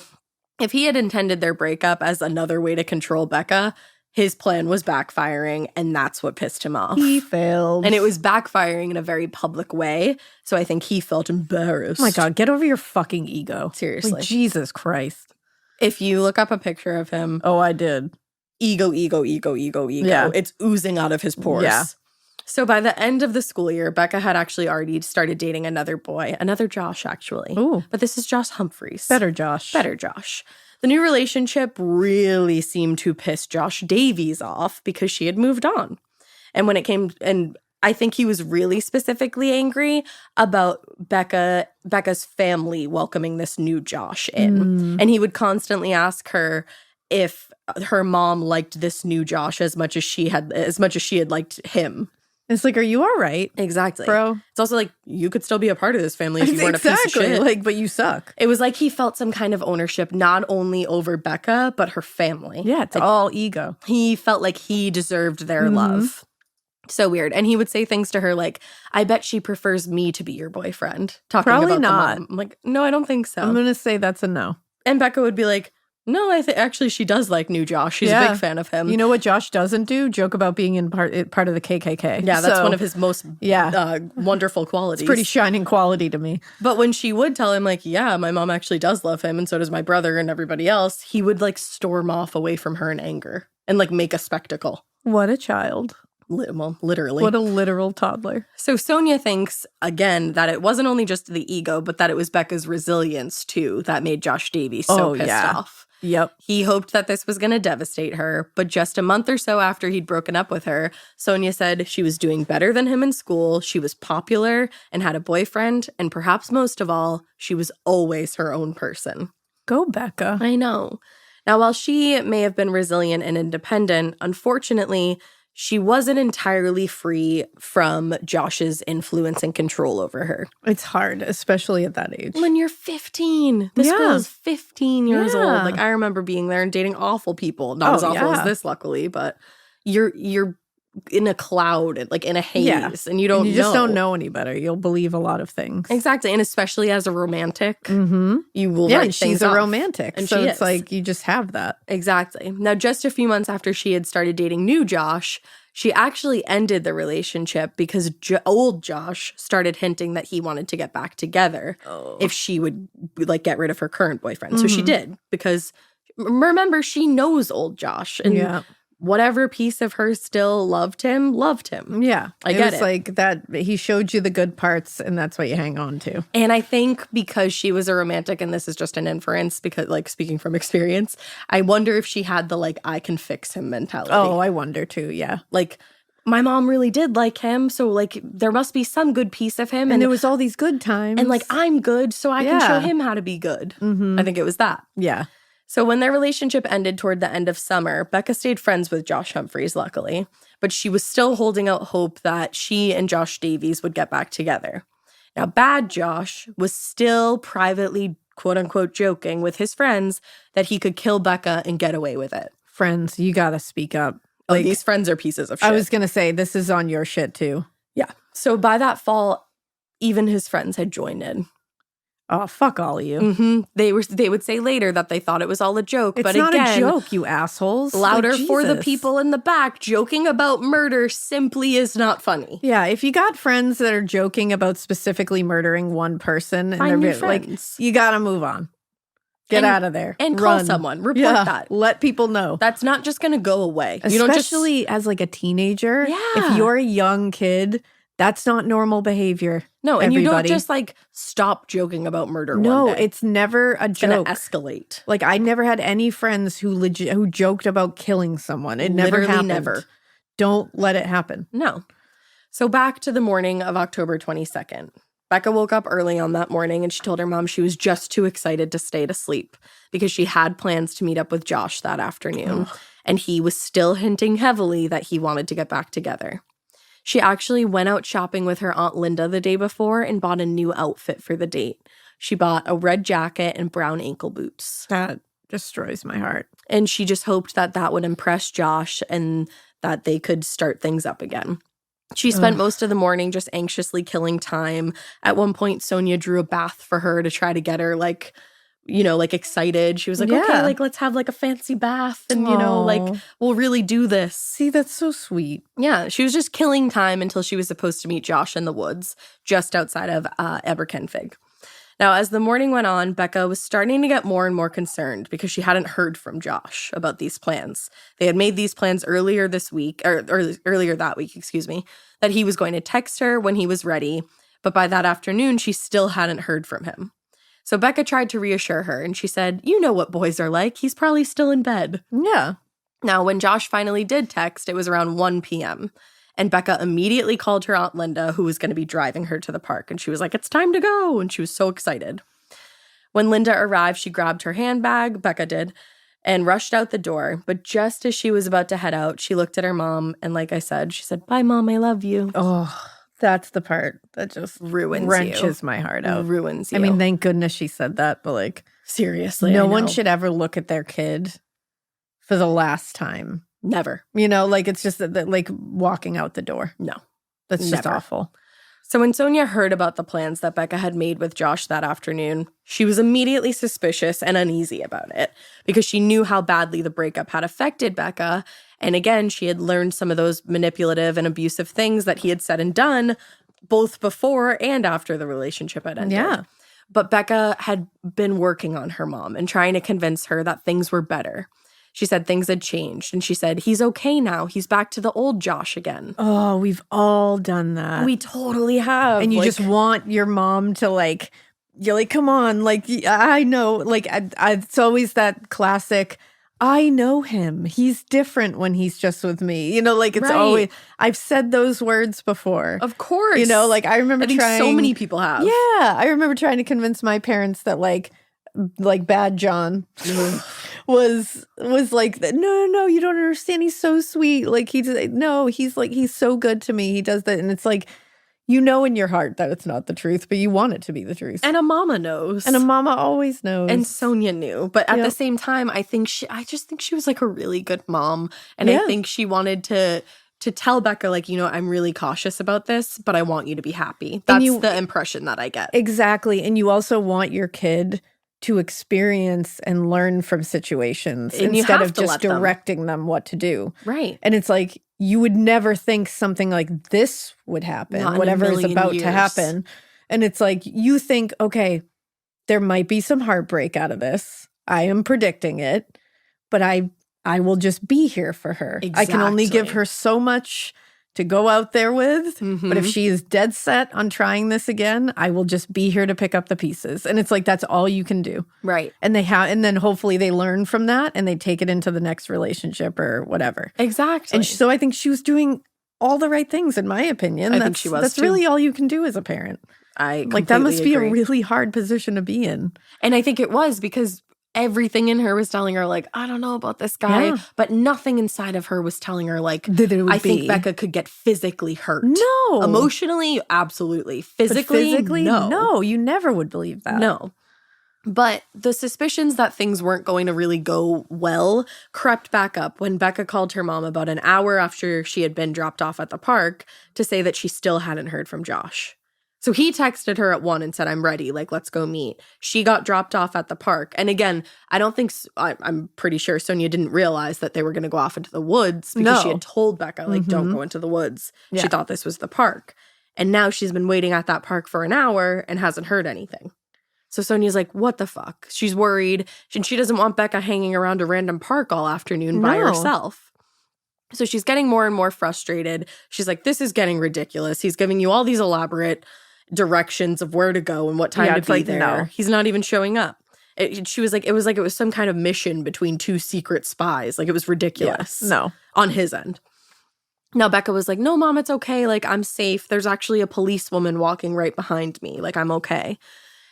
If he had intended their breakup as another way to control Becca, his plan was backfiring, and that's what pissed him off. He failed. And it was backfiring in a very public way, so I think he felt embarrassed. Oh my God, get over your fucking ego. Seriously. Like, Jesus Christ. If you look up a picture of him... Oh, I did. Ego. Yeah. It's oozing out of his pores. Yeah. So by the end of the school year, Becca had actually already started dating another boy. Another Josh, actually. Ooh. But this is Josh Humphreys. Better Josh. Better Josh. The new relationship really seemed to piss Josh Davies off because she had moved on. And when it came, and I think he was really specifically angry about Becca's family welcoming this new Josh in. And he would constantly ask her if her mom liked this new Josh as much as she had liked him. It's like, are you all right? Exactly. Bro. It's also like, you could still be a part of this family if you weren't a piece of shit. Like, but you suck. It was like he felt some kind of ownership, not only over Becca, but her family. Yeah, it's like, all ego. He felt like he deserved their love. So weird. And he would say things to her like, I bet she prefers me to be your boyfriend. Talking Probably about not. the mom. I'm like, no, I don't think so. I'm going to say that's a no. And Becca would be like, no, I think actually she does like new Josh. She's a big fan of him. You know what Josh doesn't do? Joke about being in part of the KKK. Yeah, that's one of his most wonderful qualities. It's pretty shining quality to me. But when she would tell him like, yeah, my mom actually does love him and so does my brother and everybody else, he would like storm off away from her in anger and like make a spectacle. What a child. Well, literally. What a literal toddler. So Sonia thinks, again, that it wasn't only just the ego, but that it was Becca's resilience, too, that made Josh Davies so pissed off. Yep. He hoped that this was going to devastate her, but just a month or so after he'd broken up with her, Sonia said she was doing better than him in school, she was popular and had a boyfriend, and perhaps most of all, she was always her own person. Go, Becca. I know. Now, while she may have been resilient and independent, unfortunately, she wasn't entirely free from Josh's influence and control over her. It's hard, especially at that age. When you're 15. This girl is 15 years old. Yeah. Like, I remember being there and dating awful people. Not as awful as this, luckily, but you're in a cloud, like in a haze, and you don't know. You just don't know any better. You'll believe a lot of things. Exactly. And especially as a romantic, you will write she's things a off. romantic. And so she it's is. like you just have that. Exactly. Now, just a few months after she had started dating new Josh, she actually ended the relationship because old Josh started hinting that he wanted to get back together if she would like get rid of her current boyfriend. So she did, because remember, she knows old Josh. And whatever piece of her still loved him. Yeah. I get was it. like that. He showed you the good parts, and that's what you hang on to. And I think because she was a romantic, and this is just an inference because, like, speaking from experience, I wonder if she had the, like, I can fix him mentality. Oh, I wonder too. Yeah. Like, my mom really did like him, so, like, there must be some good piece of him. And there was all these good times. And, like, I'm good, so I can show Yeah. him how to be good. Mhm. I think it was that. Yeah. So when their relationship ended toward the end of summer, Becca stayed friends with Josh Humphreys, luckily. But she was still holding out hope that she and Josh Davies would get back together. Now, bad Josh was still privately, quote-unquote, joking with his friends that he could kill Becca and get away with it. Friends, you gotta speak up. Like, these friends are pieces of shit. I was gonna say, this is on your shit too. Yeah. So by that fall, even his friends had joined in. Oh, fuck all of you. Mm-hmm. They would say later that they thought it was all a joke. It's but not again, a joke, you assholes. Louder Like, for the Jesus. people in the back. Joking about murder simply is not funny. Yeah, if you got friends that are joking about specifically murdering one person, and Find new they're like, friends. you gotta move on. Get out of there. And Run. call someone. Report Yeah, that. let people know. That's not just going to go away. You Especially as like a teenager. Yeah. If you're a young kid, that's not normal behavior. No, and you don't everybody. just like stop joking about murder No, one day. it's never a It's going joke. to escalate. Like, I never had any friends who joked about killing someone. It never Literally happened. never. Don't let it happen. No. So back to the morning of October 22nd. Becca woke up early on that morning and she told her mom she was just too excited to stay to sleep because she had plans to meet up with Josh that afternoon. And he was still hinting heavily that he wanted to get back together. She actually went out shopping with her Aunt Linda the day before and bought a new outfit for the date. She bought a red jacket and brown ankle boots. That destroys my heart. And she just hoped that that would impress Josh and that they could start things up again. She spent most of the morning just anxiously killing time. At one point, Sonia drew a bath for her to try to get her, like, you know, like excited. She was like, okay, like, let's have like a fancy bath and, you know, like, we'll really do this. See, that's so sweet. Yeah, she was just killing time until she was supposed to meet Josh in the woods just outside of Aberkenfig. Now, as the morning went on, Becca was starting to get more and more concerned because she hadn't heard from Josh about these plans. They had made these plans earlier this week, or earlier that week, that he was going to text her when he was ready. But by that afternoon, she still hadn't heard from him. So Becca tried to reassure her, and she said, you know what boys are like. He's probably still in bed. Yeah. Now, when Josh finally did text, it was around 1 p.m., and Becca immediately called her Aunt Linda, who was going to be driving her to the park. And she was like, it's time to go. And she was so excited. When Linda arrived, she grabbed her handbag, Becca did, and rushed out the door. But just as she was about to head out, she looked at her mom. And like I said, she said, bye, Mom, I love you. Oh, that's the part that just wrenches my heart out. Ruins you. I mean, thank goodness she said that. But like, seriously, no one should ever look at their kid for the last time. Never. You know, like it's just that like walking out the door. No. That's just Never. awful. So when Sonia heard about the plans that Becca had made with Josh that afternoon, she was immediately suspicious and uneasy about it because she knew how badly the breakup had affected Becca. And again, she had learned some of those manipulative and abusive things that he had said and done both before and after the relationship had ended. Yeah. But Becca had been working on her mom and trying to convince her that things were better. She said things had changed, and she said, he's okay now. He's back to the old Josh again. Oh, we've all done that. We totally have. And you just want your mom to like, you're like, come on, like, I know, like, it's always that classic, I know him. He's different when he's just with me. You know, like, it's always, I've said those words before. Of course. You know, like, I remember trying. So many people have. Yeah. I remember trying to convince my parents that, like Bad John was like, no, you don't understand. He's so sweet. Like, he's so good to me. He does that. And it's like, you know in your heart that it's not the truth, but you want it to be the truth. And a mama knows. And a mama always knows. And Sonia knew. But at the same time, I just think she was like a really good mom. And I think she wanted to tell Becca, like, you know, I'm really cautious about this, but I want you to be happy. That's the impression that I get. Exactly. And you also want your kid to experience and learn from situations instead of just directing them what to do. Right. And it's like, you would never think something like this would happen, whatever is about to happen. And it's like, you think, okay, there might be some heartbreak out of this. I am predicting it, but I I will just be here for her. I can only give her so much to go out there with. But if she is dead set on trying this again, I will just be here to pick up the pieces. And it's like, that's all you can do. Right. And and then hopefully they learn from that and they take it into the next relationship or whatever. Exactly. And so I think she was doing all the right things, in my opinion. I think she was. That's really all you can do as a parent. That must be a really hard position to be in. And I think it was because everything in her was telling her, like, I don't know about this guy. Yeah. But nothing inside of her was telling her, like, I think Becca could get physically hurt. No. Emotionally, absolutely. Physically, no. No, you never would believe that. No. But the suspicions that things weren't going to really go well crept back up when Becca called her mom about an hour after she had been dropped off at the park to say that she still hadn't heard from Josh. So he texted her at 1 and said, I'm ready, like, let's go meet. She got dropped off at the park. And again, I'm pretty sure Sonia didn't realize that they were going to go off into the woods because she had told Becca, like, don't go into the woods. Yeah. She thought this was the park. And now she's been waiting at that park for an hour and hasn't heard anything. So Sonia's like, what the fuck? She's worried. And she doesn't want Becca hanging around a random park all afternoon by herself. So she's getting more and more frustrated. She's like, this is getting ridiculous. He's giving you all these elaborate directions of where to go and what time to be there. No. He's not even showing up. She was like, it was some kind of mission between two secret spies. Like, it was ridiculous. Yeah, no. On his end. Now, Becca was like, no, Mom, it's okay. Like, I'm safe. There's actually a policewoman walking right behind me. Like, I'm okay.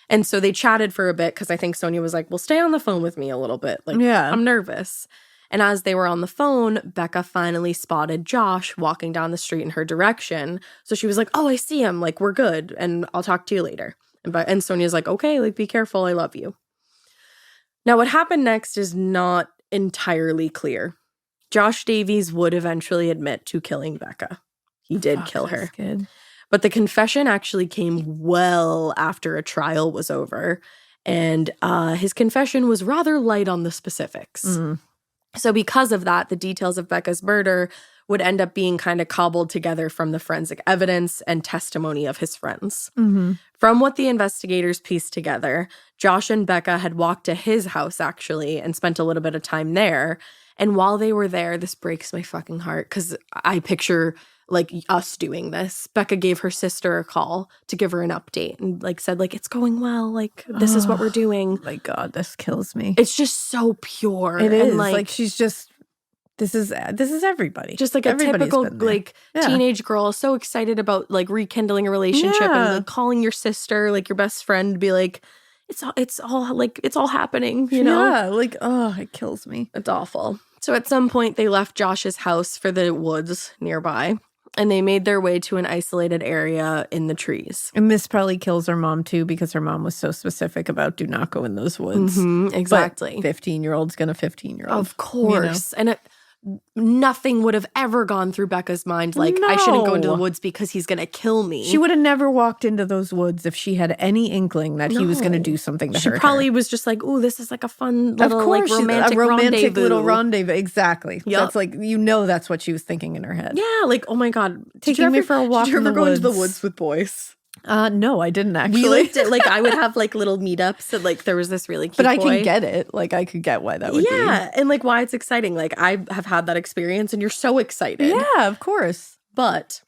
And so they chatted for a bit because I think Sonia was like, well, stay on the phone with me a little bit. Like, I'm nervous. And as they were on the phone, Becca finally spotted Josh walking down the street in her direction. So she was like, oh, I see him. Like, we're good. And I'll talk to you later. And Sonia's like, okay, like, be careful. I love you. Now, what happened next is not entirely clear. Josh Davies would eventually admit to killing Becca. He did kill her. Good. But the confession actually came well after a trial was over. And his confession was rather light on the specifics. So because of that, the details of Becca's murder would end up being kind of cobbled together from the forensic evidence and testimony of his friends. From what the investigators pieced together, Josh and Becca had walked to his house, actually, and spent a little bit of time there. And while they were there, this breaks my fucking heart because I picture, like, us doing this. Becca gave her sister a call to give her an update and, like, said, like, it's going well. Like, this is what we're doing. My God, this kills me. It's just so pure. It is. Like, she's just, this is everybody. Just like a typical, like, teenage girl so excited about, like, rekindling a relationship and, like, calling your sister, like, your best friend, be like, it's all happening, you know? Yeah, like, oh, it kills me. It's awful. So at some point, they left Josh's house for the woods nearby, and they made their way to an isolated area in the trees. And this probably kills her mom, too, because her mom was so specific about do not go in those woods. Exactly. 15-year-old's gonna 15-year-old. Of course. You know? And nothing would have ever gone through Becca's mind, like, I shouldn't go into the woods because he's going to kill me. She would have never walked into those woods if she had any inkling that he was going to do something to her. She probably was just like, ooh, this is like a fun little, like, romantic little rendezvous. Exactly. Yep. That's like, you know, that's what she was thinking in her head. Yeah, like, oh my God. Taking me for a walk in the woods. Did you ever go into the woods with boys? No, I didn't actually. We liked it. Like, I would have, like, little meetups and, like, there was this really cute But I boy. can get it. Like, I could get why that would be. Yeah, and, like, why it's exciting. Like, I have had that experience and you're so excited. Yeah, of course. But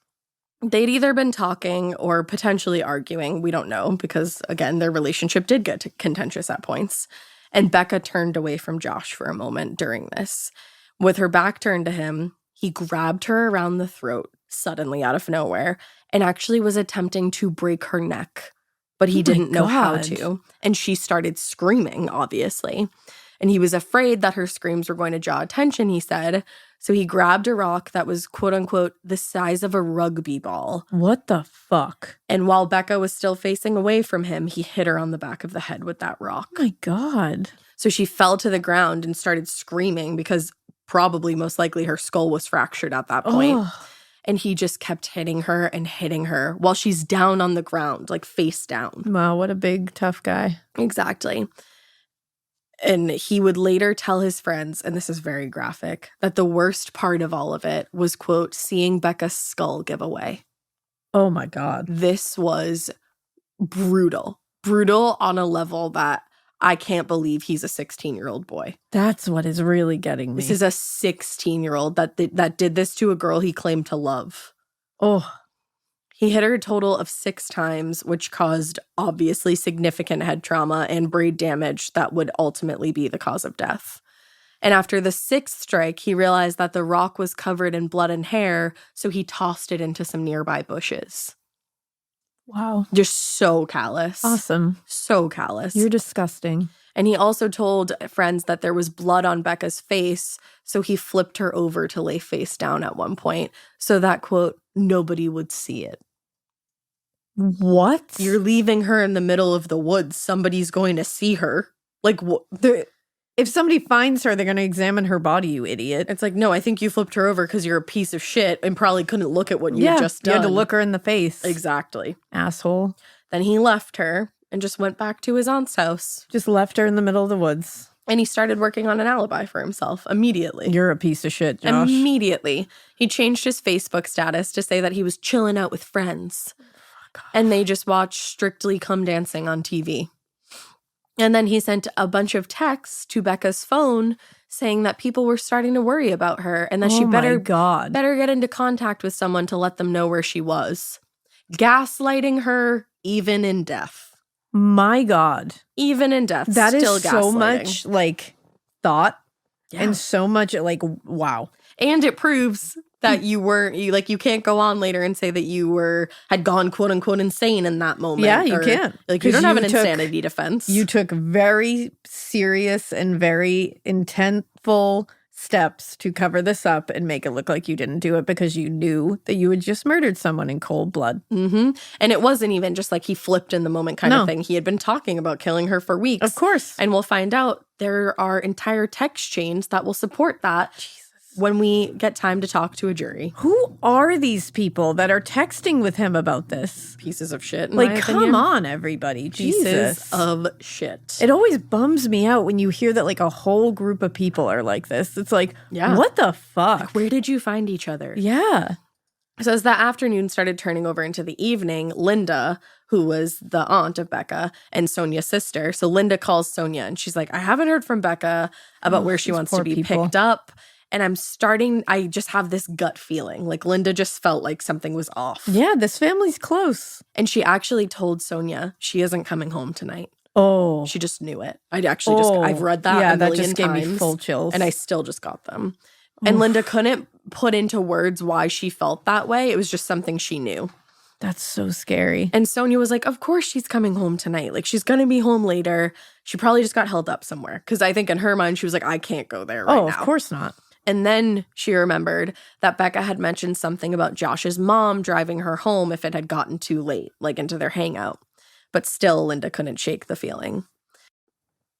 they'd either been talking or potentially arguing. We don't know because, again, their relationship did get contentious at points. And Becca turned away from Josh for a moment during this. With her back turned to him, he grabbed her around the throat suddenly out of nowhere and actually was attempting to break her neck, but he didn't know how to. And she started screaming, obviously. And he was afraid that her screams were going to draw attention, he said. So he grabbed a rock that was, quote unquote, the size of a rugby ball. What the fuck? And while Becca was still facing away from him, he hit her on the back of the head with that rock. Oh my God. So she fell to the ground and started screaming because probably most likely her skull was fractured at that point. Oh. And he just kept hitting her while she's down on the ground, like face down. Wow, what a big, tough guy. Exactly. And he would later tell his friends, and this is very graphic, that the worst part of all of it was, quote, seeing Becca's skull give away. Oh my God. This was brutal. Brutal on a level that I can't believe he's a 16-year-old boy. That's what is really getting me. This is a 16-year-old that did this to a girl he claimed to love. Oh. He hit her a total of 6 times, which caused obviously significant head trauma and brain damage that would ultimately be the cause of death. And after the 6th strike, he realized that the rock was covered in blood and hair, so he tossed it into some nearby bushes. Wow. Just so callous. Awesome. So callous. You're disgusting. And he also told friends that there was blood on Becca's face, so he flipped her over to lay face down at one point so that, quote, nobody would see it. What? You're leaving her in the middle of the woods. Somebody's going to see her. Like, if somebody finds her, they're going to examine her body, you idiot. It's like, no, I think you flipped her over because you're a piece of shit and probably couldn't look at what you had just done. You had to look her in the face. Exactly. Asshole. Then he left her and just went back to his aunt's house. Just left her in the middle of the woods. And he started working on an alibi for himself immediately. You're a piece of shit, Josh. Immediately. He changed his Facebook status to say that he was chilling out with friends. And they just watched Strictly Come Dancing on TV. And then he sent a bunch of texts to Becca's phone saying that people were starting to worry about her and that she better get into contact with someone to let them know where she was. Gaslighting her even in death. My God. Even in death. That still is so gaslighting. much thought and so much wow. And it proves that you can't go on later and say that you had gone quote unquote insane in that moment. Yeah, you can't. Like you don't have an insanity defense. You took very serious and very intentful steps to cover this up and make it look like you didn't do it because you knew that you had just murdered someone in cold blood. Mm-hmm. And it wasn't even just like he flipped in the moment kind of thing. He had been talking about killing her for weeks. Of course. And we'll find out there are entire text chains that will support that. Jesus. When we get time to talk to a jury. Who are these people that are texting with him about this? Pieces of shit. Come on, everybody. Jesus. Pieces of shit. It always bums me out when you hear that a whole group of people are like this. It's like, what the fuck? Like, where did you find each other? Yeah. So as that afternoon started turning over into the evening, Linda, who was the aunt of Becca and Sonia's sister. So Linda calls Sonia and she's like, I haven't heard from Becca about where she wants to be picked up. And I just have this gut feeling. Like Linda just felt like something was off. Yeah, this family's close. And she actually told Sonia she isn't coming home tonight. Oh. She just knew it. I've read that a million times. That just gave me full chills. And I still just got them. And Linda couldn't put into words why she felt that way. It was just something she knew. That's so scary. And Sonia was like, of course she's coming home tonight. Like, she's going to be home later. She probably just got held up somewhere. Because I think in her mind, she was like, I can't go there right now. Oh, of course not. And then she remembered that Becca had mentioned something about Josh's mom driving her home if it had gotten too late, like into their hangout. But still, Linda couldn't shake the feeling.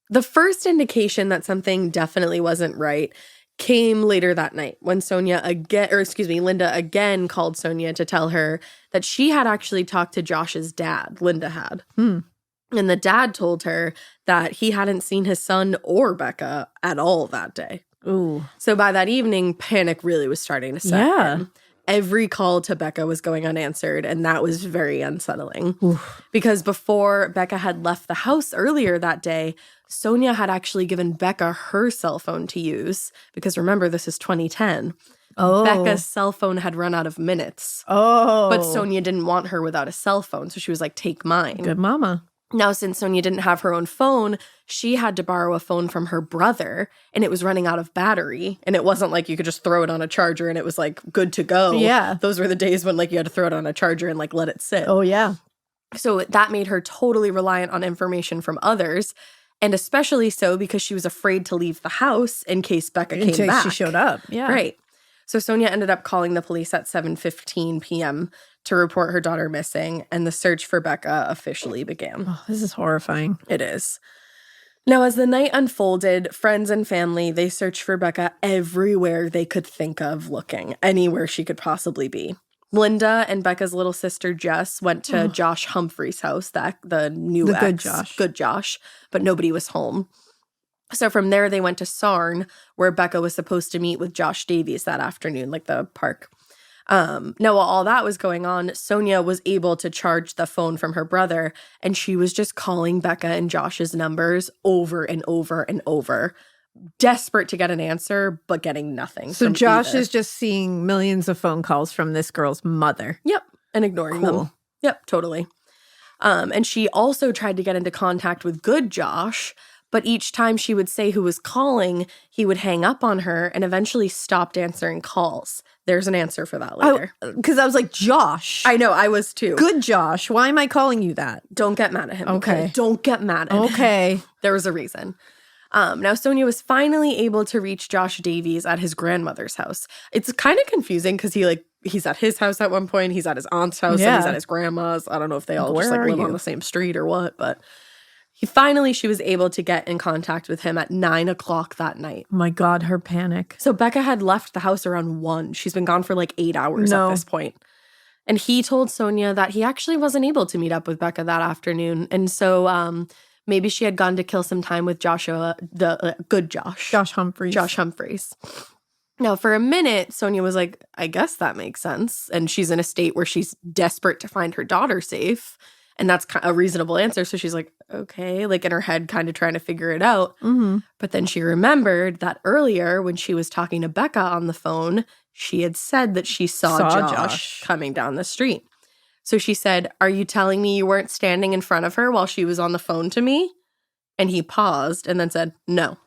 The first indication that something definitely wasn't right came later that night when Linda again called Sonia to tell her that she had actually talked to Josh's dad. Linda had. And the dad told her that he hadn't seen his son or Becca at all that day. Ooh. So by that evening, panic really was starting to set in. Every call to Becca was going unanswered, and that was very unsettling. Oof. Because before Becca had left the house earlier that day, Sonia had actually given Becca her cell phone to use. Because remember, this is 2010. Oh. Becca's cell phone had run out of minutes. Oh. But Sonia didn't want her without a cell phone, so she was like, take mine. Good mama. Now, since Sonia didn't have her own phone, she had to borrow a phone from her brother, and it was running out of battery. And it wasn't like you could just throw it on a charger and it was like good to go. Yeah. Those were the days when like you had to throw it on a charger and like let it sit. Oh, yeah. So that made her totally reliant on information from others, and especially so because she was afraid to leave the house in case Becca came back. She showed up. Yeah. Right. So Sonia ended up calling the police at 7:15 p.m. to report her daughter missing, and the search for Becca officially began. Oh, this is horrifying. It is. Now, as the night unfolded, friends and family, they searched for Becca everywhere they could think of looking, anywhere she could possibly be. Linda and Becca's little sister Jess went to Josh Humphrey's house, the new ex, good Josh, but nobody was home. So from there, they went to Sarn, where Becca was supposed to meet with Josh Davies that afternoon, like the park. Now, while all that was going on, Sonia was able to charge the phone from her brother, and she was just calling Becca and Josh's numbers over and over and over, desperate to get an answer, but getting nothing. So Josh is just seeing millions of phone calls from this girl's mother. Yep, and ignoring them. Yep, totally. And she also tried to get into contact with good Josh, but each time she would say who was calling, he would hang up on her and eventually stopped answering calls. There's an answer for that later. Because I was like, Josh. I know, I was too. Good Josh. Why am I calling you that? Don't get mad at him. Okay. Don't get mad at him. Okay. There was a reason. Now, Sonia was finally able to reach Josh Davies at his grandmother's house. It's kind of confusing because he's at his house at one point, he's at his aunt's house, and he's at his grandma's. I don't know if they all just live on the same street or what, but she was able to get in contact with him at 9:00 that night. Oh my God, her panic. So Becca had left the house around 1. She's been gone for like 8 hours at this point. And he told Sonia that he actually wasn't able to meet up with Becca that afternoon. And so maybe she had gone to kill some time with Joshua, good Josh. Josh Humphreys. Josh Humphreys. Now, for a minute, Sonia was like, I guess that makes sense. And she's in a state where she's desperate to find her daughter safe. And that's a reasonable answer. So she's like, okay, like in her head, kind of trying to figure it out. Mm-hmm. But then she remembered that earlier when she was talking to Becca on the phone, she had said that she saw Josh coming down the street. So she said, are you telling me you weren't standing in front of her while she was on the phone to me? And he paused and then said, no.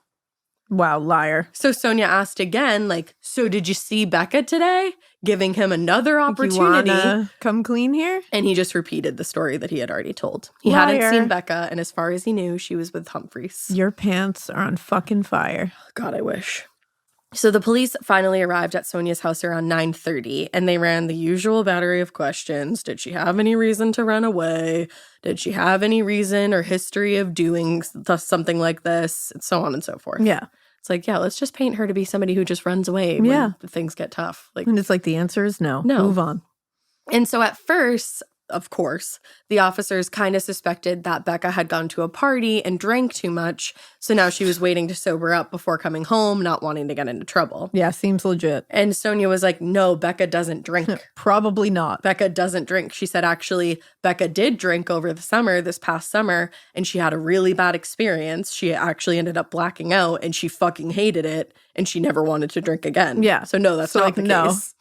Wow, liar. So Sonia asked again, like, so did you see Becca today? Giving him another opportunity. You wanna come clean here? And he just repeated the story that he had already told. He Liar. hadn't seen Becca, and as far as he knew, she was with Humphreys. Your pants are on fucking fire. God, I wish. So the police finally arrived at Sonia's house around 9:30, and they ran the usual battery of questions. Did she have any reason to run away? Did she have any reason or history of doing something like this? And so on and so forth. Yeah. It's like, yeah, let's just paint her to be somebody who just runs away when things get tough. Like, and it's like the answer is no. Move on. And so at first, of course, the officers kind of suspected that Becca had gone to a party and drank too much. So now she was waiting to sober up before coming home, not wanting to get into trouble. Yeah, seems legit. And Sonia was like, no, Becca doesn't drink. Probably not. Becca doesn't drink. She said, actually, Becca did drink over the summer, this past summer, and she had a really bad experience. She actually ended up blacking out, and she fucking hated it, and she never wanted to drink again. Yeah. So no, that's not the case.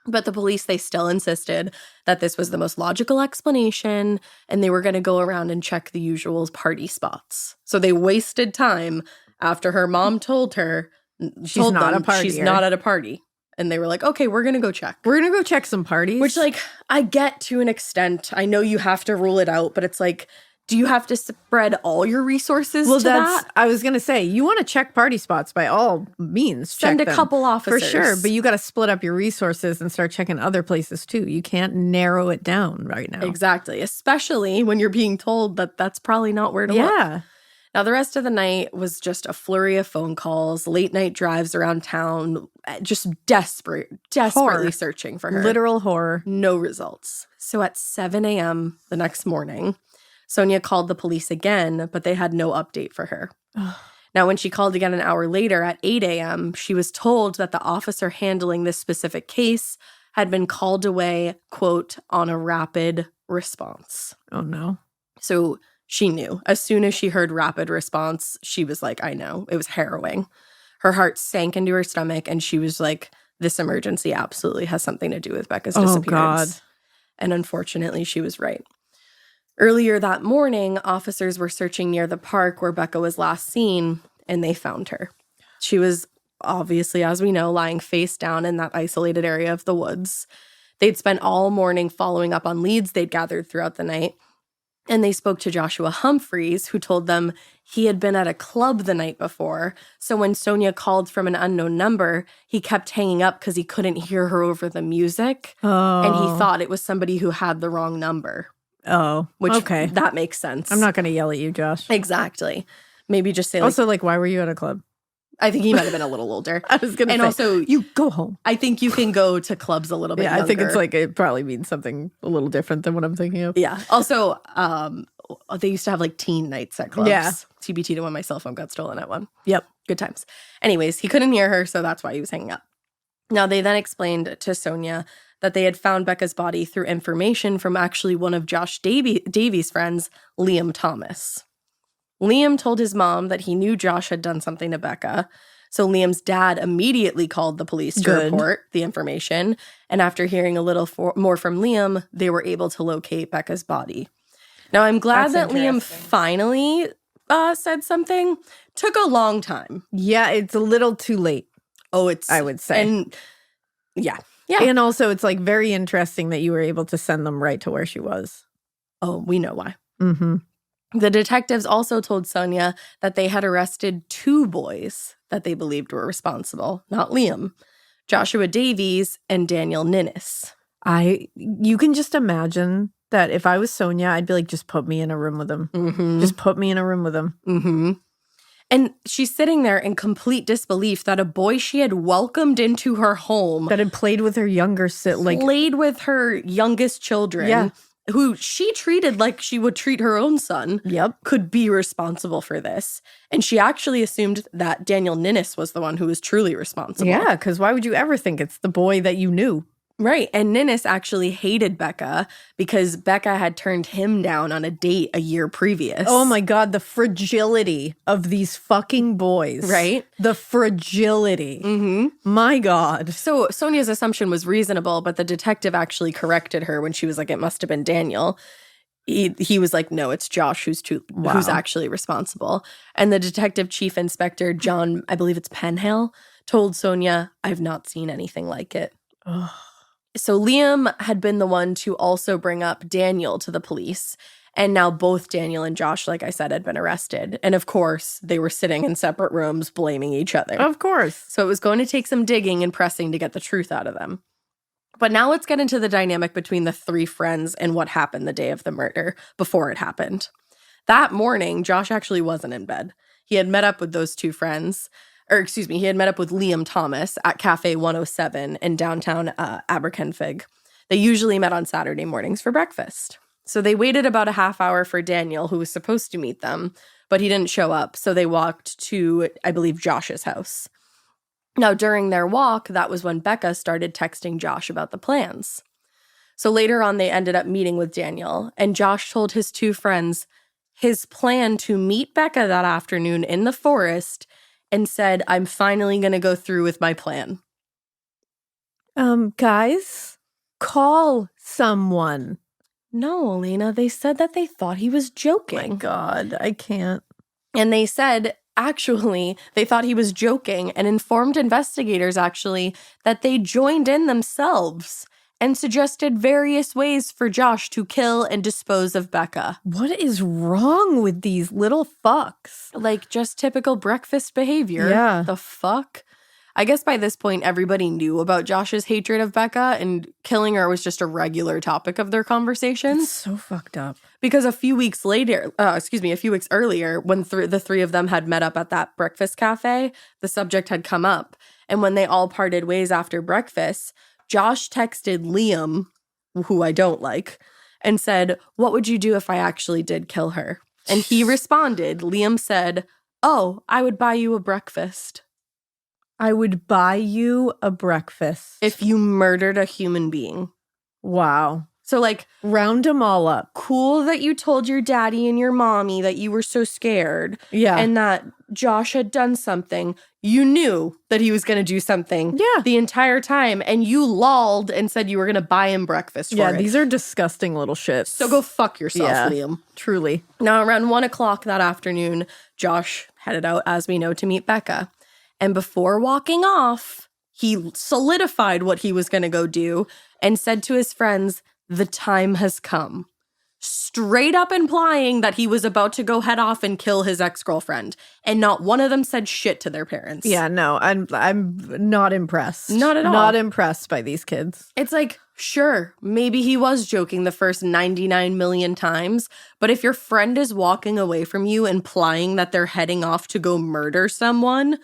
But the police, they still insisted that this was the most logical explanation, and they were going to go around and check the usual party spots. So they wasted time after her mom told her she's not at a party. And they were like, okay, we're going to go check. We're going to go check some parties. Which, like, I get to an extent. I know you have to rule it out, but it's like, do you have to spread all your resources to that? I was going to say, you want to check party spots by all means. Send a couple officers. For sure, but you got to split up your resources and start checking other places too. You can't narrow it down right now. Exactly, especially when you're being told that that's probably not where to look. Now, the rest of the night was just a flurry of phone calls, late night drives around town, just desperately searching for her. Literal horror. No results. So at 7 a.m. the next morning, Sonia called the police again, but they had no update for her. Now, when she called again an hour later at 8 a.m., she was told that the officer handling this specific case had been called away, quote, on a rapid response. Oh, no. So she knew. As soon as she heard rapid response, she was like, I know. It was harrowing. Her heart sank into her stomach, and she was like, this emergency absolutely has something to do with Becca's disappearance. God. And unfortunately, she was right. Earlier that morning, officers were searching near the park where Becca was last seen, and they found her. She was obviously, as we know, lying face down in that isolated area of the woods. They'd spent all morning following up on leads they'd gathered throughout the night, and they spoke to Joshua Humphreys, who told them he had been at a club the night before. So when Sonia called from an unknown number, he kept hanging up because he couldn't hear her over the music, and he thought it was somebody who had the wrong number. Oh, which, okay. That makes sense. I'm not going to yell at you, Josh. Exactly. Maybe just say, also, why were you at a club? I think he might have been a little older. I was going to say. And also, you go home. I think you can go to clubs a little bit younger. I think it's it probably means something a little different than what I'm thinking of. Yeah. Also, they used to have teen nights at clubs. Yeah. TBT to when my cell phone got stolen at one. Yep. Good times. Anyways, he couldn't hear her, so that's why he was hanging up. Now, they then explained to Sonia that they had found Becca's body through information from actually one of Josh Davies' friends, Liam Thomas. Liam told his mom that he knew Josh had done something to Becca, so Liam's dad immediately called the police to report the information, and after hearing a little more from Liam, they were able to locate Becca's body. Now, I'm glad that Liam finally said something. Took a long time. Yeah, it's a little too late. Oh, I would say. And yeah. And also, it's like very interesting that you were able to send them right to where she was. Oh, we know why. Mm-hmm. The detectives also told Sonia that they had arrested 2 boys that they believed were responsible, not Liam, Joshua Davies and Daniel Ninnis. You can just imagine that if I was Sonia, I'd be like, just put me in a room with him. Mm-hmm. Just put me in a room with him. Mm-hmm. And she's sitting there in complete disbelief that a boy she had welcomed into her home, that had played with her played with her youngest children, who she treated like she would treat her own son, could be responsible for this. And she actually assumed that Daniel Ninnis was the one who was truly responsible. Yeah, because why would you ever think it's the boy that you knew? Right. And Ninnis actually hated Becca because Becca had turned him down on a date a year previous. Oh my God, the fragility of these fucking boys. Right? The fragility. Mm-hmm. My God. So Sonia's assumption was reasonable, but the detective actually corrected her when she was like, it must have been Daniel. He was like, no, it's Josh who's actually responsible. And the detective chief inspector, John, I believe it's Penhale, told Sonia, I've not seen anything like it. Ugh. So Liam had been the one to also bring up Daniel to the police. And now both Daniel and Josh, like I said, had been arrested. And of course, they were sitting in separate rooms blaming each other. Of course. So it was going to take some digging and pressing to get the truth out of them. But now let's get into the dynamic between the 3 friends and what happened the day of the murder before it happened. That morning, Josh actually wasn't in bed. He had met up with those 2 friends. He had met up with Liam Thomas at Cafe 107 in downtown Aberkenfig. They usually met on Saturday mornings for breakfast. So they waited about a half hour for Daniel, who was supposed to meet them, but he didn't show up. So they walked to, I believe, Josh's house. Now, during their walk, that was when Becca started texting Josh about the plans. So later on, they ended up meeting with Daniel, and Josh told his 2 friends his plan to meet Becca that afternoon in the forest and said, I'm finally going to go through with my plan. Guys, call someone. No, Elena, they said that they thought he was joking. My God, I can't. And they said, actually, they thought he was joking and informed investigators, actually, that they joined in themselves and suggested various ways for Josh to kill and dispose of Becca. What is wrong with these little fucks? Like, just typical breakfast behavior. Yeah. The fuck? I guess by this point, everybody knew about Josh's hatred of Becca, and killing her was just a regular topic of their conversations. It's so fucked up. Because a few weeks earlier, when the 3 of them had met up at that breakfast cafe, the subject had come up. And when they all parted ways after breakfast, Josh texted Liam, who I don't like, and said, what would you do if I actually did kill her? And he responded, Liam said, oh, I would buy you a breakfast. I would buy you a breakfast. If you murdered a human being. Wow. So, like, round them all up. Cool that you told your daddy and your mommy that you were so scared. Yeah. And that Josh had done something. You knew that he was going to do something the entire time. And you lolled and said you were going to buy him breakfast for it. Yeah, these are disgusting little shits. So go fuck yourself, Liam. Truly. Now, around 1 o'clock that afternoon, Josh headed out, as we know, to meet Becca. And before walking off, he solidified what he was going to go do and said to his friends, the time has come. Straight up implying that he was about to go head off and kill his ex-girlfriend. And not one of them said shit to their parents. Yeah, no, I'm not impressed. Not at all. Not impressed by these kids. It's like, sure, maybe he was joking the first 99 million times, but if your friend is walking away from you implying that they're heading off to go murder someone,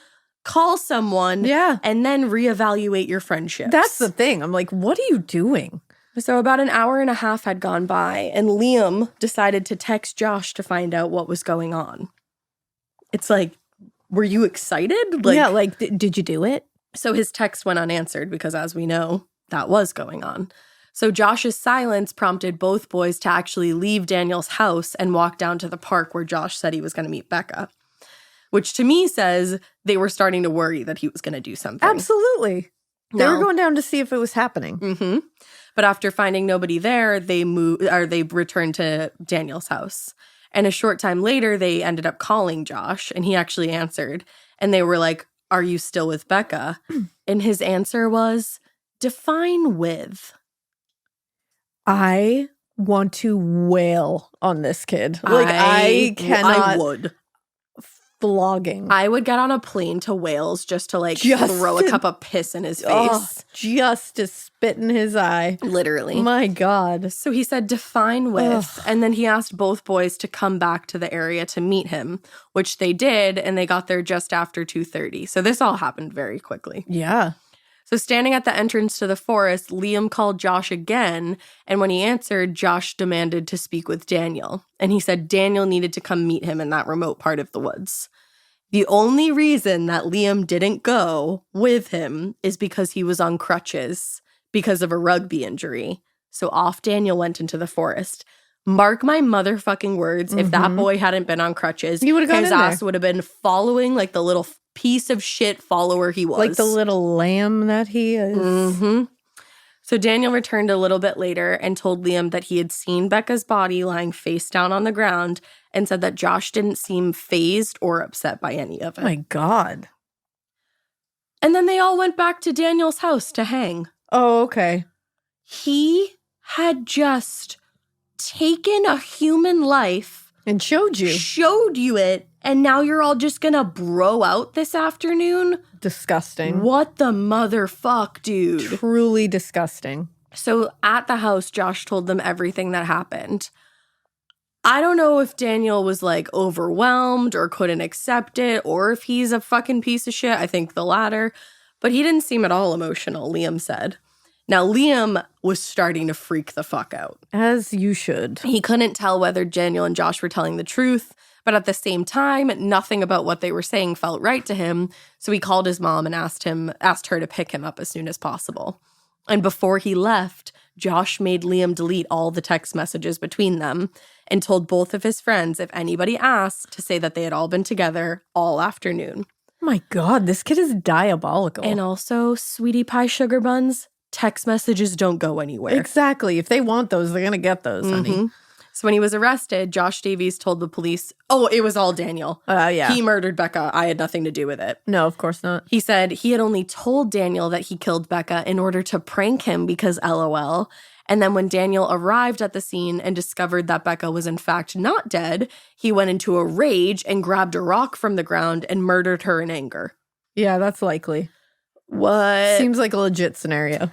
call someone and then reevaluate your friendships. That's the thing. I'm like, what are you doing? So about an hour and a half had gone by, and Liam decided to text Josh to find out what was going on. It's like, were you excited? Like, did you do it? So his text went unanswered because, as we know, that was going on. So Josh's silence prompted both boys to actually leave Daniel's house and walk down to the park where Josh said he was going to meet Becca, which to me says they were starting to worry that he was going to do something. Absolutely. They were going down to see if it was happening. Mm-hmm. But after finding nobody there, they returned to Daniel's house. And a short time later, they ended up calling Josh, and he actually answered. And they were like, "Are you still with Becca?" And his answer was, "Define with." I want to wail on this kid. I cannot. I would. Flogging. I would get on a plane to Wales just to throw a cup of piss in his face. Just to spit in his eye. Literally. My God. So he said, "Define with," and then he asked both boys to come back to the area to meet him, which they did, and they got there just after 2:30. So this all happened very quickly. Yeah. So standing at the entrance to the forest, Liam called Josh again, and when he answered, Josh demanded to speak with Daniel. And he said Daniel needed to come meet him in that remote part of the woods. The only reason that Liam didn't go with him is because he was on crutches because of a rugby injury. So off Daniel went into the forest. Mark my motherfucking words, if that boy hadn't been on crutches, he would have gone his in ass there. would have been following like the little piece of shit follower he was. Like the little lamb that he is. Mm-hmm. So Daniel returned a little bit later and told Liam that he had seen Becca's body lying face down on the ground and said that Josh didn't seem fazed or upset by any of it. My God. And then they all went back to Daniel's house to hang. Oh, okay. He had just taken a human life and showed you it, and now you're all just gonna bro out this afternoon? Disgusting. What the motherfuck, dude? Truly disgusting. So at the house, Josh told them everything that happened. I don't know if Daniel was overwhelmed or couldn't accept it, or if he's a fucking piece of shit. I think the latter. But he didn't seem at all emotional, Liam said. Now, Liam was starting to freak the fuck out. As you should. He couldn't tell whether Daniel and Josh were telling the truth, but at the same time, nothing about what they were saying felt right to him. So he called his mom and asked her to pick him up as soon as possible. And before he left, Josh made Liam delete all the text messages between them and told both of his friends if anybody asked to say that they had all been together all afternoon. My God, this kid is diabolical. And also, sweetie pie sugar buns, text messages don't go anywhere. Exactly. If they want those, they're going to get those, honey. So when he was arrested, Josh Davies told the police, it was all Daniel. Yeah. He murdered Becca. I had nothing to do with it. No, of course not. He said he had only told Daniel that he killed Becca in order to prank him because LOL. And then when Daniel arrived at the scene and discovered that Becca was in fact not dead, he went into a rage and grabbed a rock from the ground and murdered her in anger. Yeah, that's likely. What? Seems like a legit scenario.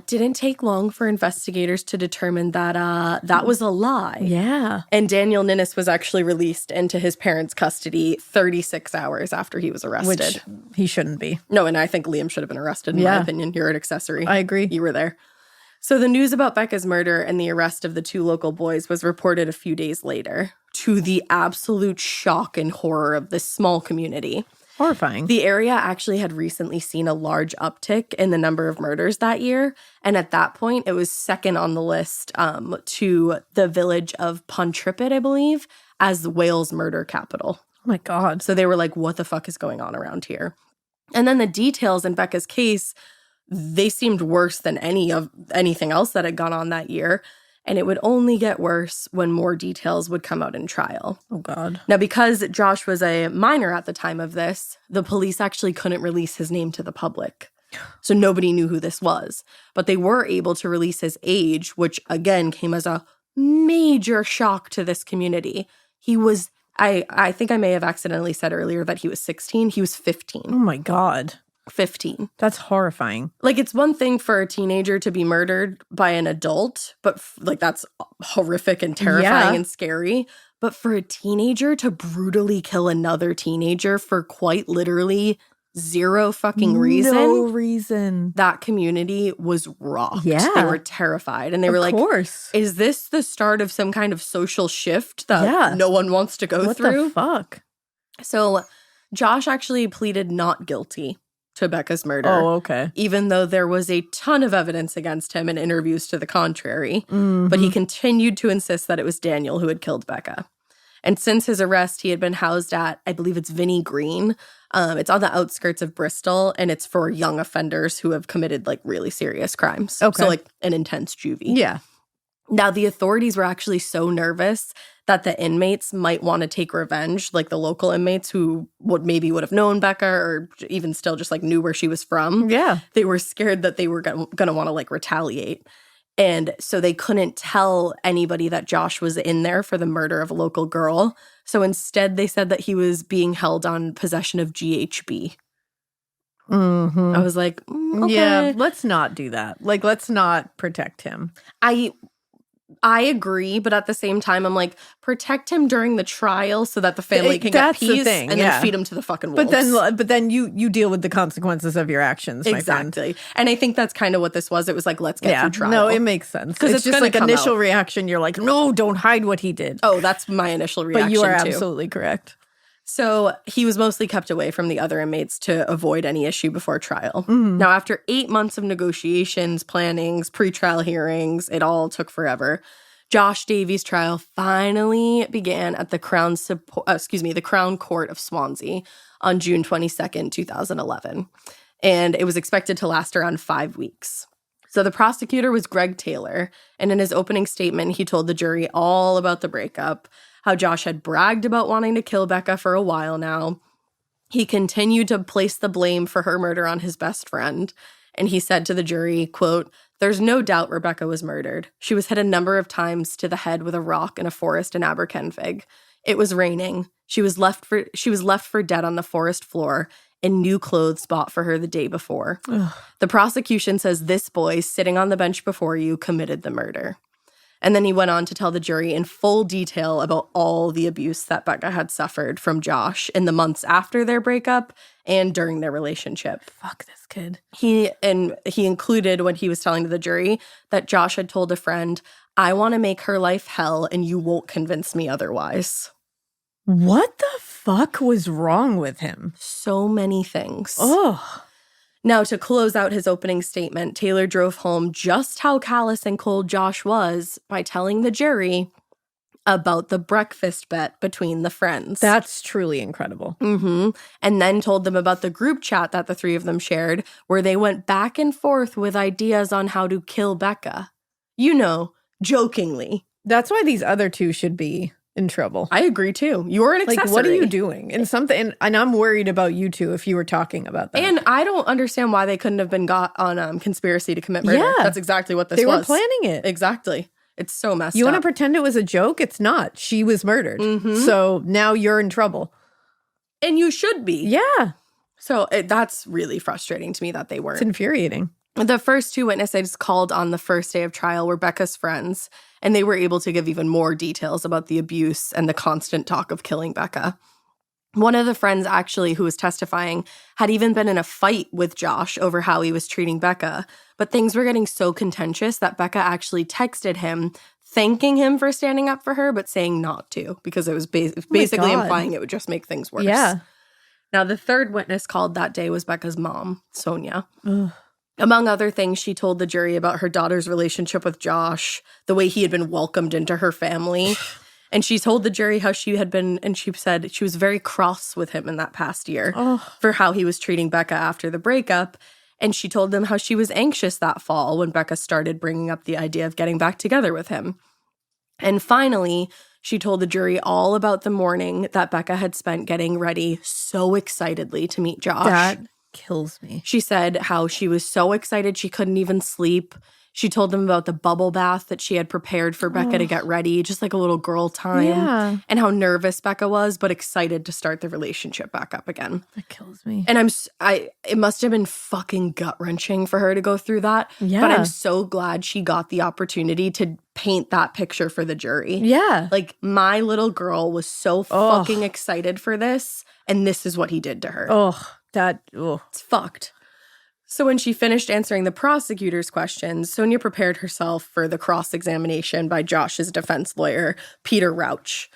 Didn't take long for investigators to determine that that was a lie. Yeah. And Daniel Ninnis was actually released into his parents' custody 36 hours after he was arrested. Which he shouldn't be. No, and I think Liam should have been arrested, in my opinion. You're an accessory. I agree. You were there. So the news about Becca's murder and the arrest of the two local boys was reported a few days later, to the absolute shock and horror of this small community. Horrifying. The area actually had recently seen a large uptick in the number of murders that year. And at that point, it was second on the list to the village of Pontripet, I believe, as Wales' murder capital. Oh my God. So they were like, what the fuck is going on around here? And then the details in Becca's case, they seemed worse than anything else that had gone on that year. And it would only get worse when more details would come out in trial. Oh, God. Now, because Josh was a minor at the time of this, the police actually couldn't release his name to the public. So nobody knew who this was. But they were able to release his age, which, again, came as a major shock to this community. He was, I think I may have accidentally said earlier that he was 16. He was 15. Oh, my God. 15. That's horrifying. It's one thing for a teenager to be murdered by an adult, but that's horrific and terrifying and scary. But for a teenager to brutally kill another teenager for quite literally zero fucking reason. No reason. That community was rocked. Yeah. They were terrified. And they were like, of course. Is this the start of some kind of social shift that no one wants to go through? What the fuck? So Josh actually pleaded not guilty to Becca's murder. Oh, okay. Even though there was a ton of evidence against him and interviews to the contrary. But he continued to insist that it was Daniel who had killed Becca. And since his arrest, he had been housed at, I believe it's Vinnie Green. It's on the outskirts of Bristol, and it's for young offenders who have committed, like, really serious crimes. Okay. So, like, an intense juvie. Yeah. Now, the authorities were actually so nervous that the inmates might want to take revenge, like the local inmates who would have known Becca or even still just, like, knew where she was from. Yeah. They were scared that they were going to want to, like, retaliate. And so they couldn't tell anybody that Josh was in there for the murder of a local girl. So instead, they said that he was being held on possession of GHB. I was like, okay. Yeah, let's not do that. Like, let's not protect him. I agree, but at the same time, I'm like, protect him during the trial so that the family can get peace and then feed him to the fucking wolves. But then you deal with the consequences of your actions, my friend. Exactly. And I think that's kind of what this was. It was like, let's get through trial. No, it makes sense. Because it's just like initial reaction. You're like, no, don't hide what he did. Oh, that's my initial reaction, but you are too. absolutely correct. So he was mostly kept away from the other inmates to avoid any issue before trial. Now, after 8 months of negotiations, plannings, pretrial hearings, it all took forever. Josh Davies' trial finally began at the Crown Court of Swansea on June 22nd, 2011. And it was expected to last around 5 weeks. So the prosecutor was Greg Taylor, and in his opening statement, he told the jury all about the breakup, how Josh had bragged about wanting to kill Becca for a while now. He continued to place the blame for her murder on his best friend, and he said to the jury, quote, "There's no doubt Rebecca was murdered. She was hit a number of times to the head with a rock in a forest in Aberkenfig. It was raining. She was left for dead on the forest floor, and new clothes bought for her the day before. Ugh. The prosecution says this boy sitting on the bench before you committed the murder." And then he went on to tell the jury in full detail about all the abuse that Becca had suffered from Josh in the months after their breakup and during their relationship. Fuck this kid. He included when he was telling to the jury that Josh had told a friend, "I want to make her life hell and you won't convince me otherwise." What the fuck was wrong with him? So many things. Oh. Now, to close out his opening statement, Taylor drove home just how callous and cold Josh was by telling the jury about the breakfast bet between the friends. That's truly incredible. And then told them about the group chat that the three of them shared, where they went back and forth with ideas on how to kill Becca. You know, jokingly. That's why these other two should be in trouble. I agree too. You're an accessory. Like, what are you doing? And I'm worried about you two if you were talking about that. And I don't understand why they couldn't have been got on conspiracy to commit murder. Yeah. That's exactly what this was. They were planning it. Exactly. It's so messed up. You want to pretend it was a joke? It's not. She was murdered. So now you're in trouble. And you should be. Yeah. So that's really frustrating to me that they weren't. It's infuriating. The first two witnesses called on the first day of trial were Becca's friends, and they were able to give even more details about the abuse and the constant talk of killing Becca. One of the friends actually who was testifying had even been in a fight with Josh over how he was treating Becca, but things were getting so contentious that Becca actually texted him, thanking him for standing up for her, but saying not to, because it was basically implying it would just make things worse. Yeah. Now, the third witness called that day was Becca's mom, Sonia. Ugh. Among other things, she told the jury about her daughter's relationship with Josh, the way he had been welcomed into her family. And she told the jury how she had been, and she said she was very cross with him in that past year for how he was treating Becca after the breakup. And she told them how she was anxious that fall when Becca started bringing up the idea of getting back together with him. And finally, she told the jury all about the morning that Becca had spent getting ready so excitedly to meet Josh. That kills me. She said how she was so excited she couldn't even sleep. She told them about the bubble bath that she had prepared for Becca to get ready, just like a little girl time. Yeah. And how nervous Becca was, but excited to start the relationship back up again. That kills me. And it must have been fucking gut-wrenching for her to go through that. Yeah. But I'm so glad she got the opportunity to paint that picture for the jury. Yeah. Like, my little girl was so fucking excited for this, and this is what he did to her. It's fucked. So when she finished answering the prosecutor's questions, Sonia prepared herself for the cross-examination by Josh's defense lawyer, Peter Rauch.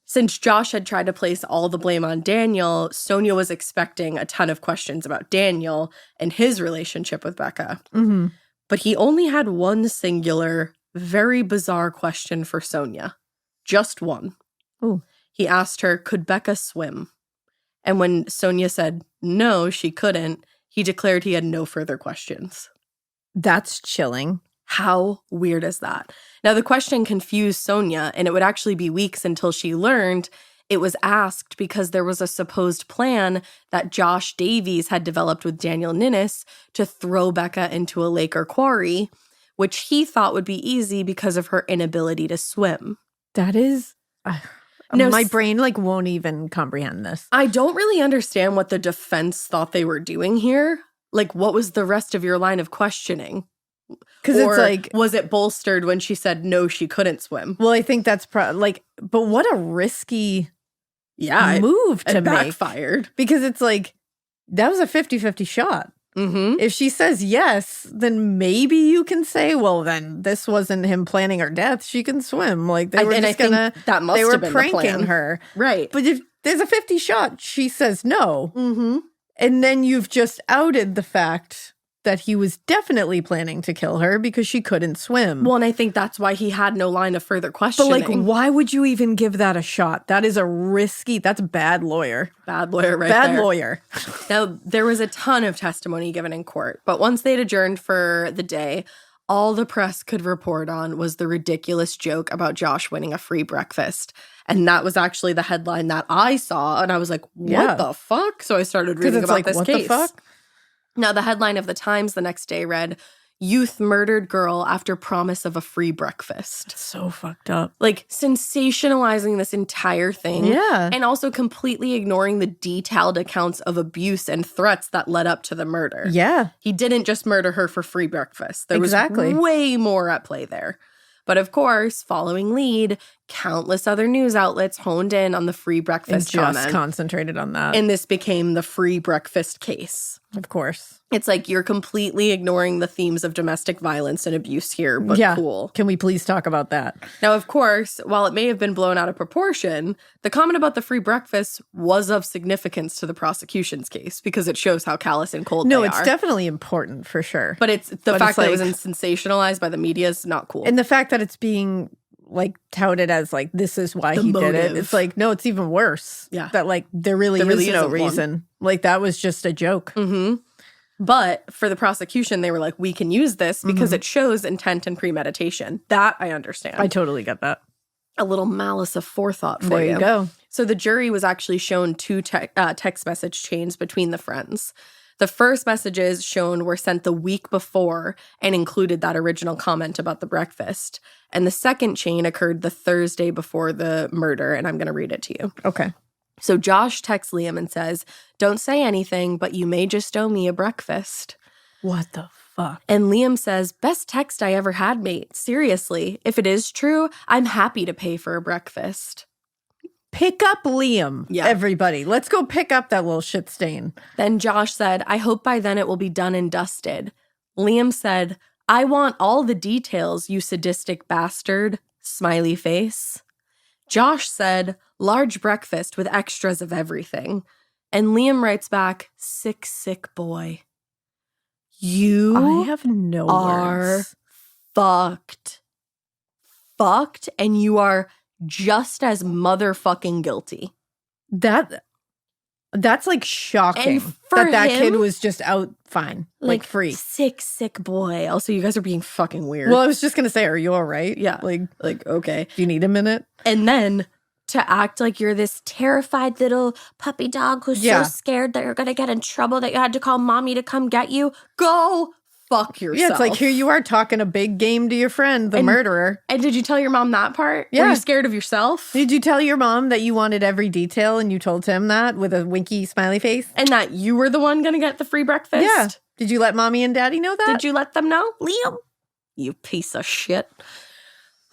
Since Josh had tried to place all the blame on Daniel, Sonia was expecting a ton of questions about Daniel and his relationship with Becca. Mm-hmm. But he only had one singular, very bizarre question for Sonia. Just one. Ooh. He asked her, could Becca swim? And when Sonia said no, she couldn't, he declared he had no further questions. That's chilling. How weird is that? Now, the question confused Sonia, and it would actually be weeks until she learned it was asked because there was a supposed plan that Josh Davies had developed with Daniel Ninnis to throw Becca into a lake or quarry, which he thought would be easy because of her inability to swim. That is... No, my brain won't even comprehend this. I don't really understand what the defense thought they were doing here. What was the rest of your line of questioning? Because it's was it bolstered when she said no, she couldn't swim? Well, I think that's but what a risky move to it make. Backfired. Because it's that was a 50-50 shot. Mm-hmm. If she says yes, then maybe you can say, well, then this wasn't him planning her death. She can swim. They were just gonna. That must they were have been pranking the plan. her, right? But if there's a 50 shot, she says no, mm-hmm. and then you've just outed the fact that he was definitely planning to kill her because she couldn't swim. Well, and I think that's why he had no line of further questioning. But why would you even give that a shot? That is that's a bad lawyer. Bad lawyer right there. Bad there. lawyer. Now, there was a ton of testimony given in court, but once they'd adjourned for the day, all the press could report on was the ridiculous joke about Josh winning a free breakfast. And that was actually the headline that I saw, and I was like, what the fuck? So I started reading about this what case. The fuck? Now, the headline of the Times the next day read, Youth murdered girl after promise of a free breakfast. That's so fucked up. Sensationalizing this entire thing. Yeah. And also completely ignoring the detailed accounts of abuse and threats that led up to the murder. Yeah. He didn't just murder her for free breakfast. There was exactly. way more at play there. But of course, following lead, countless other news outlets honed in on the free breakfast and just comment. Concentrated on that. And this became the free breakfast case. Of course. It's you're completely ignoring the themes of domestic violence and abuse here, but cool. Can we please talk about that? Now, of course, while it may have been blown out of proportion, the comment about the free breakfast was of significance to the prosecution's case because it shows how callous and cold they are. No, it's definitely important for sure. But it's the fact that it was sensationalized by the media is not cool. And the fact that it's being touted as this is why he did it. It's no, it's even worse. Yeah. That there really is no reason. That was just a joke. Mm-hmm. But for the prosecution, they were we can use this because it shows intent and premeditation. That I understand. I totally get that. A little malice of forethought for there you go. So the jury was actually shown two text message chains between the friends. The first messages shown were sent the week before and included that original comment about the breakfast. And the second chain occurred the Thursday before the murder, and I'm going to read it to you. Okay. So Josh texts Liam and says, don't say anything, but you may just owe me a breakfast. What the fuck? And Liam says, best text I ever had, mate. Seriously, if it is true, I'm happy to pay for a breakfast. Pick up Liam, everybody. Let's go pick up that little shit stain. Then Josh said, I hope by then it will be done and dusted. Liam said, I want all the details, you sadistic bastard. Smiley face. Josh said, large breakfast with extras of everything. And Liam writes back, sick boy. You I have no are words. Fucked, and you are just as motherfucking guilty. That's shocking And for that him, kid was just out fine, free. Sick boy. Also, you guys are being fucking weird. Well, I was just going to say, are you all right? Yeah. Okay. Do you need a minute? And then to act like you're this terrified little puppy dog who's so scared that you're going to get in trouble that you had to call mommy to come get you. Go fuck yourself. Yeah, it's here you are talking a big game to your friend, the murderer. And did you tell your mom that part? Yeah. Were you scared of yourself? Did you tell your mom that you wanted every detail and you told him that with a winky smiley face? And that you were the one going to get the free breakfast? Yeah. Did you let mommy and daddy know that? Did you let them know? Liam, you piece of shit.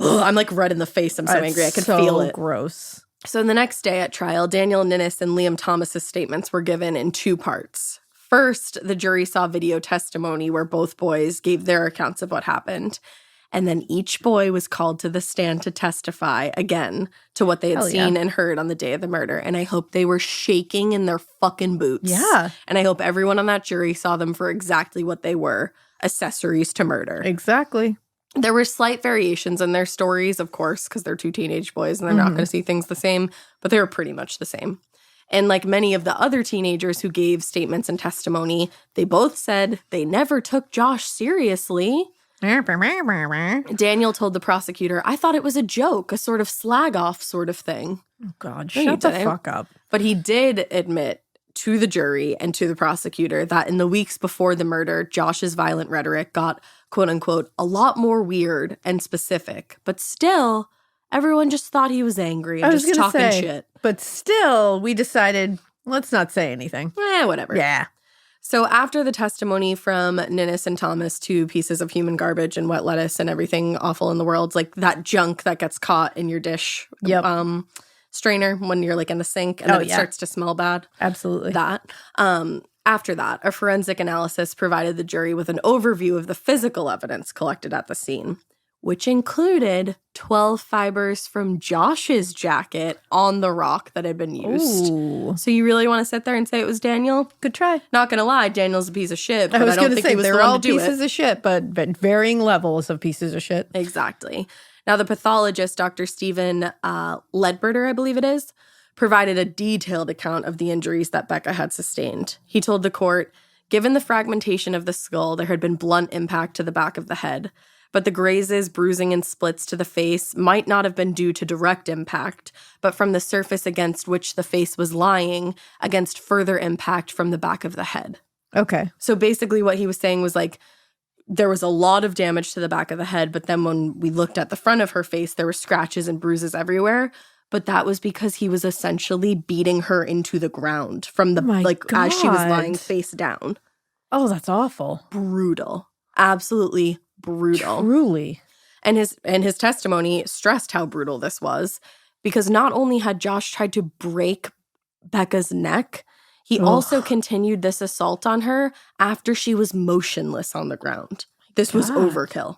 Ugh, I'm red in the face. I'm so angry. I can feel it. Gross. So the next day at trial, Daniel Ninnis and Liam Thomas's statements were given in two parts. First, the jury saw video testimony where both boys gave their accounts of what happened. And then each boy was called to the stand to testify again to what they had seen and heard on the day of the murder. And I hope they were shaking in their fucking boots. Yeah. And I hope everyone on that jury saw them for exactly what they were, accessories to murder. Exactly. There were slight variations in their stories, of course, because they're two teenage boys and they're not going to see things the same, but they were pretty much the same. And like many of the other teenagers who gave statements and testimony, they both said they never took Josh seriously. Daniel told the prosecutor, I thought it was a joke, a sort of slag off sort of thing. Oh, God, No, shut the fuck up. But he did admit to the jury and to the prosecutor that in the weeks before the murder, Josh's violent rhetoric got, quote unquote, a lot more weird and specific. But still, everyone just thought he was angry and just talking shit. But still, we decided, let's not say anything. Whatever. Yeah. So after the testimony from Ninnis and Thomas, two pieces of human garbage and wet lettuce and everything awful in the world, like that junk that gets caught in your dish strainer when you're like in the sink and then it starts to smell bad. Absolutely. That. After that, a forensic analysis provided the jury with an overview of the physical evidence collected at the scene, which included 12 fibers from Josh's jacket on the rock that had been used. Ooh. So you really want to sit there and say it was Daniel? Good try. Not gonna lie, Daniel's a piece of shit, but I was don't going to think say he was they're the one all to do pieces it. of shit, but varying levels of pieces of shit. Exactly. Now, the pathologist, Dr. Stephen Ledberter, I believe it is, provided a detailed account of the injuries that Becca had sustained. He told the court, given the fragmentation of the skull, there had been blunt impact to the back of the head, but the grazes, bruising, and splits to the face might not have been due to direct impact, but from the surface against which the face was lying against further impact from the back of the head. Okay. So basically what he was saying was like, there was a lot of damage to the back of the head, but then when we looked at the front of her face, there were scratches and bruises everywhere. But that was because he was essentially beating her into the ground from the, as she was lying face down. Oh, that's awful. Brutal. Absolutely brutal. Truly. And his testimony stressed how brutal this was, because not only had Josh tried to break Becca's neck, he also continued this assault on her after she was motionless on the ground. This was overkill.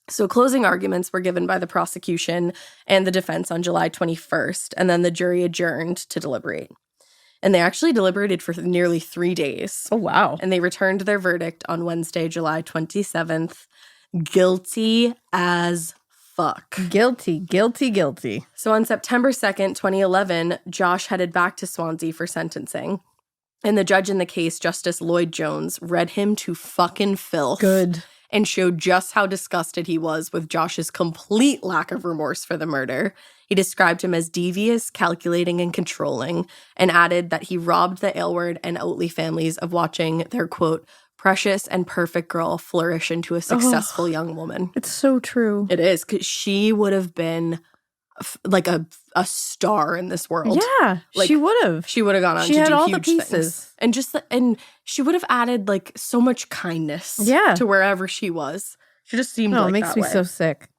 So closing arguments were given by the prosecution and the defense on July 21st, and then the jury adjourned to deliberate. And they actually deliberated for nearly 3 days. Oh, wow. And they returned their verdict on Wednesday, July 27th, guilty as fuck. Guilty, guilty, guilty. So on September 2nd, 2011, Josh headed back to Swansea for sentencing. And the judge in the case, Justice Lloyd Jones, read him to fucking filth. Good. And showed just how disgusted he was with Josh's complete lack of remorse for the murder. He described him as devious, calculating, and controlling, and added that he robbed the Aylward and Oatley families of watching their, quote, precious and perfect girl flourish into a successful young woman. It's so true. It is, because she would have been like a star in this world. Yeah, like, she would have. She would have gone on she to had do all huge the pieces. things. And she would have added like so much kindness to wherever she was. She just seemed like it makes that me way. so sick.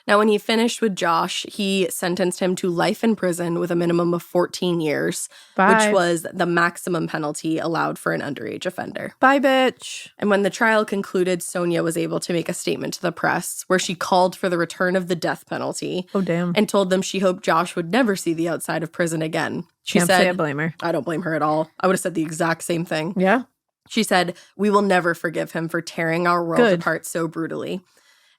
Now, when he finished with Josh, he sentenced him to life in prison with a minimum of 14 years, which was the maximum penalty allowed for an underage offender. Bye, bitch. And when the trial concluded, Sonia was able to make a statement to the press where she called for the return of the death penalty. Oh, damn. And told them she hoped Josh would never see the outside of prison again. She Can't said, say I blame her. I don't blame her at all. I would have said the exact same thing. Yeah. She said, we will never forgive him for tearing our world apart so brutally.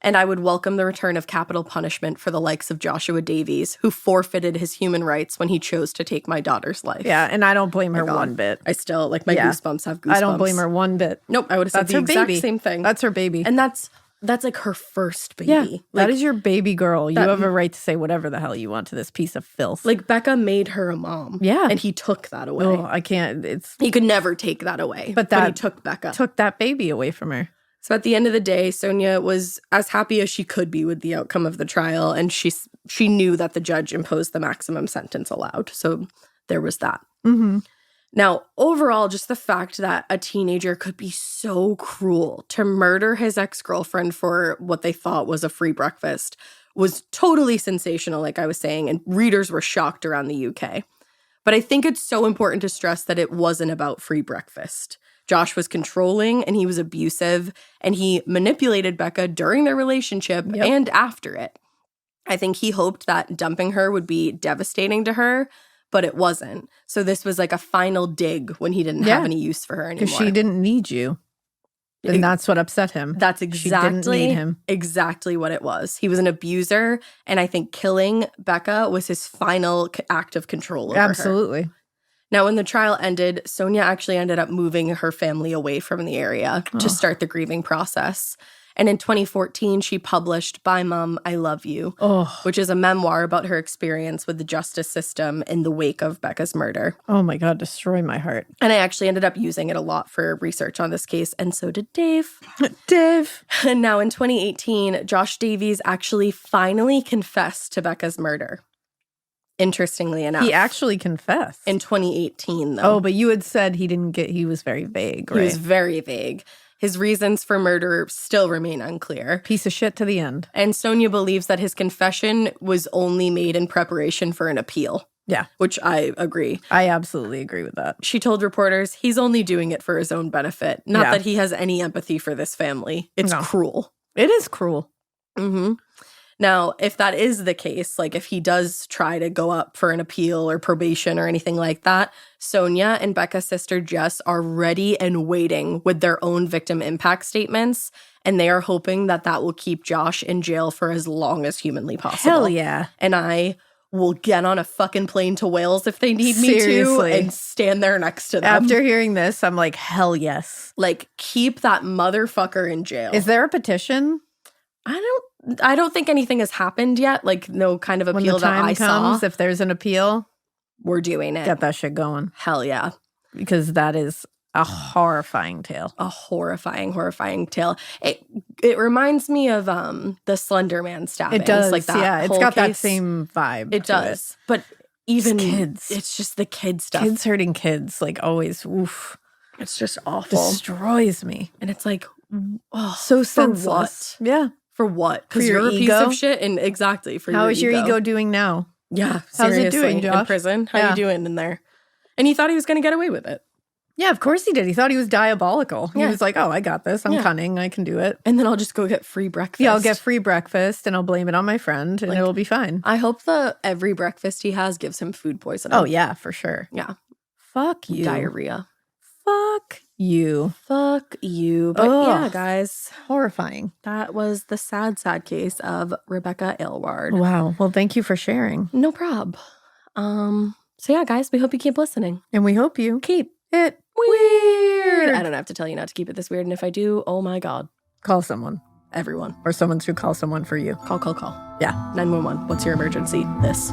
And I would welcome the return of capital punishment for the likes of Joshua Davies, who forfeited his human rights when he chose to take my daughter's life. Yeah, and I don't blame her one bit. I still, like, my goosebumps have goosebumps. I don't blame her one bit. Nope, I would have said the exact same thing. That's her baby. And that's like her first baby. Yeah, like, that is your baby girl. You have a right to say whatever the hell you want to this piece of filth. Like, Becca made her a mom. Yeah. And he took that away. Oh, I can't. He could never take that away. But he took Becca. Took that baby away from her. So at the end of the day, Sonia was as happy as she could be with the outcome of the trial, and she knew that the judge imposed the maximum sentence allowed. So there was that. Mm-hmm. Now, overall, just the fact that a teenager could be so cruel to murder his ex-girlfriend for what they thought was a free breakfast was totally sensational, like I was saying, and readers were shocked around the UK. But I think it's so important to stress that it wasn't about free breakfast. Josh was controlling and he was abusive, and he manipulated Becca during their relationship and after it. I think he hoped that dumping her would be devastating to her, but it wasn't. So this was like a final dig when he didn't have any use for her anymore. Because she didn't need you. And that's what upset him. That's exactly, she didn't need him. Exactly what it was. He was an abuser, and I think killing Becca was his final act of control over her. Absolutely. Now, when the trial ended, Sonia actually ended up moving her family away from the area to start the grieving process. And in 2014, she published Bye Mom, I Love You, which is a memoir about her experience with the justice system in the wake of Becca's murder. Oh my God, destroy my heart. And I actually ended up using it a lot for research on this case, and so did Dave. Dave. And now in 2018, Josh Davies actually finally confessed to Becca's murder. Interestingly enough. He actually confessed. In 2018, though. Oh, but you had said he was very vague, right? He was very vague. His reasons for murder still remain unclear. Piece of shit to the end. And Sonia believes that his confession was only made in preparation for an appeal. Yeah. Which I agree. I absolutely agree with that. She told reporters he's only doing it for his own benefit. Not that he has any empathy for this family. It's cruel. It is cruel. Mm-hmm. Now, if that is the case, like if he does try to go up for an appeal or probation or anything like that, Sonia and Becca's sister Jess are ready and waiting with their own victim impact statements, and they are hoping that that will keep Josh in jail for as long as humanly possible. Hell yeah. And I will get on a fucking plane to Wales if they need me to and stand there next to them. After hearing this, I'm like, hell yes. Like, keep that motherfucker in jail. Is there a petition? I don't think anything has happened yet. Like, no kind of appeal that I saw. If there's an appeal, we're doing it. Get that shit going. Hell yeah. Because that is a horrifying tale. A horrifying tale. It reminds me of the Slender Man stabbing. It does. Like that it's got that same vibe. It does. But even kids. It's just the kid stuff. Kids hurting kids, like always. Oof. It's just awful. Destroys me. And it's like, so senseless. For what? Yeah. For what? Because you're a piece of shit, and exactly for How is your ego doing now? Yeah, how's it doing, Josh? In prison? How you doing in there? And he thought he was going to get away with it. Yeah, of course he did. He thought he was diabolical. He was like, "Oh, I got this. I'm cunning. I can do it." And then I'll just go get free breakfast. Yeah, I'll get free breakfast, and I'll blame it on my friend, and it'll be fine. I hope every breakfast he has gives him food poisoning. Oh yeah, for sure. Yeah. Fuck you. Diarrhea. Fuck you. Fuck you. But yeah, guys. Horrifying. That was the sad case of Rebecca Aylward. Wow. Well, thank you for sharing. No prob. So yeah, guys, we hope you keep listening. And we hope you keep it weird. I don't have to tell you not to keep it this weird. And if I do, oh my God. Call someone. Everyone. Or someone should call someone for you. Call. Yeah. 911. What's your emergency? This.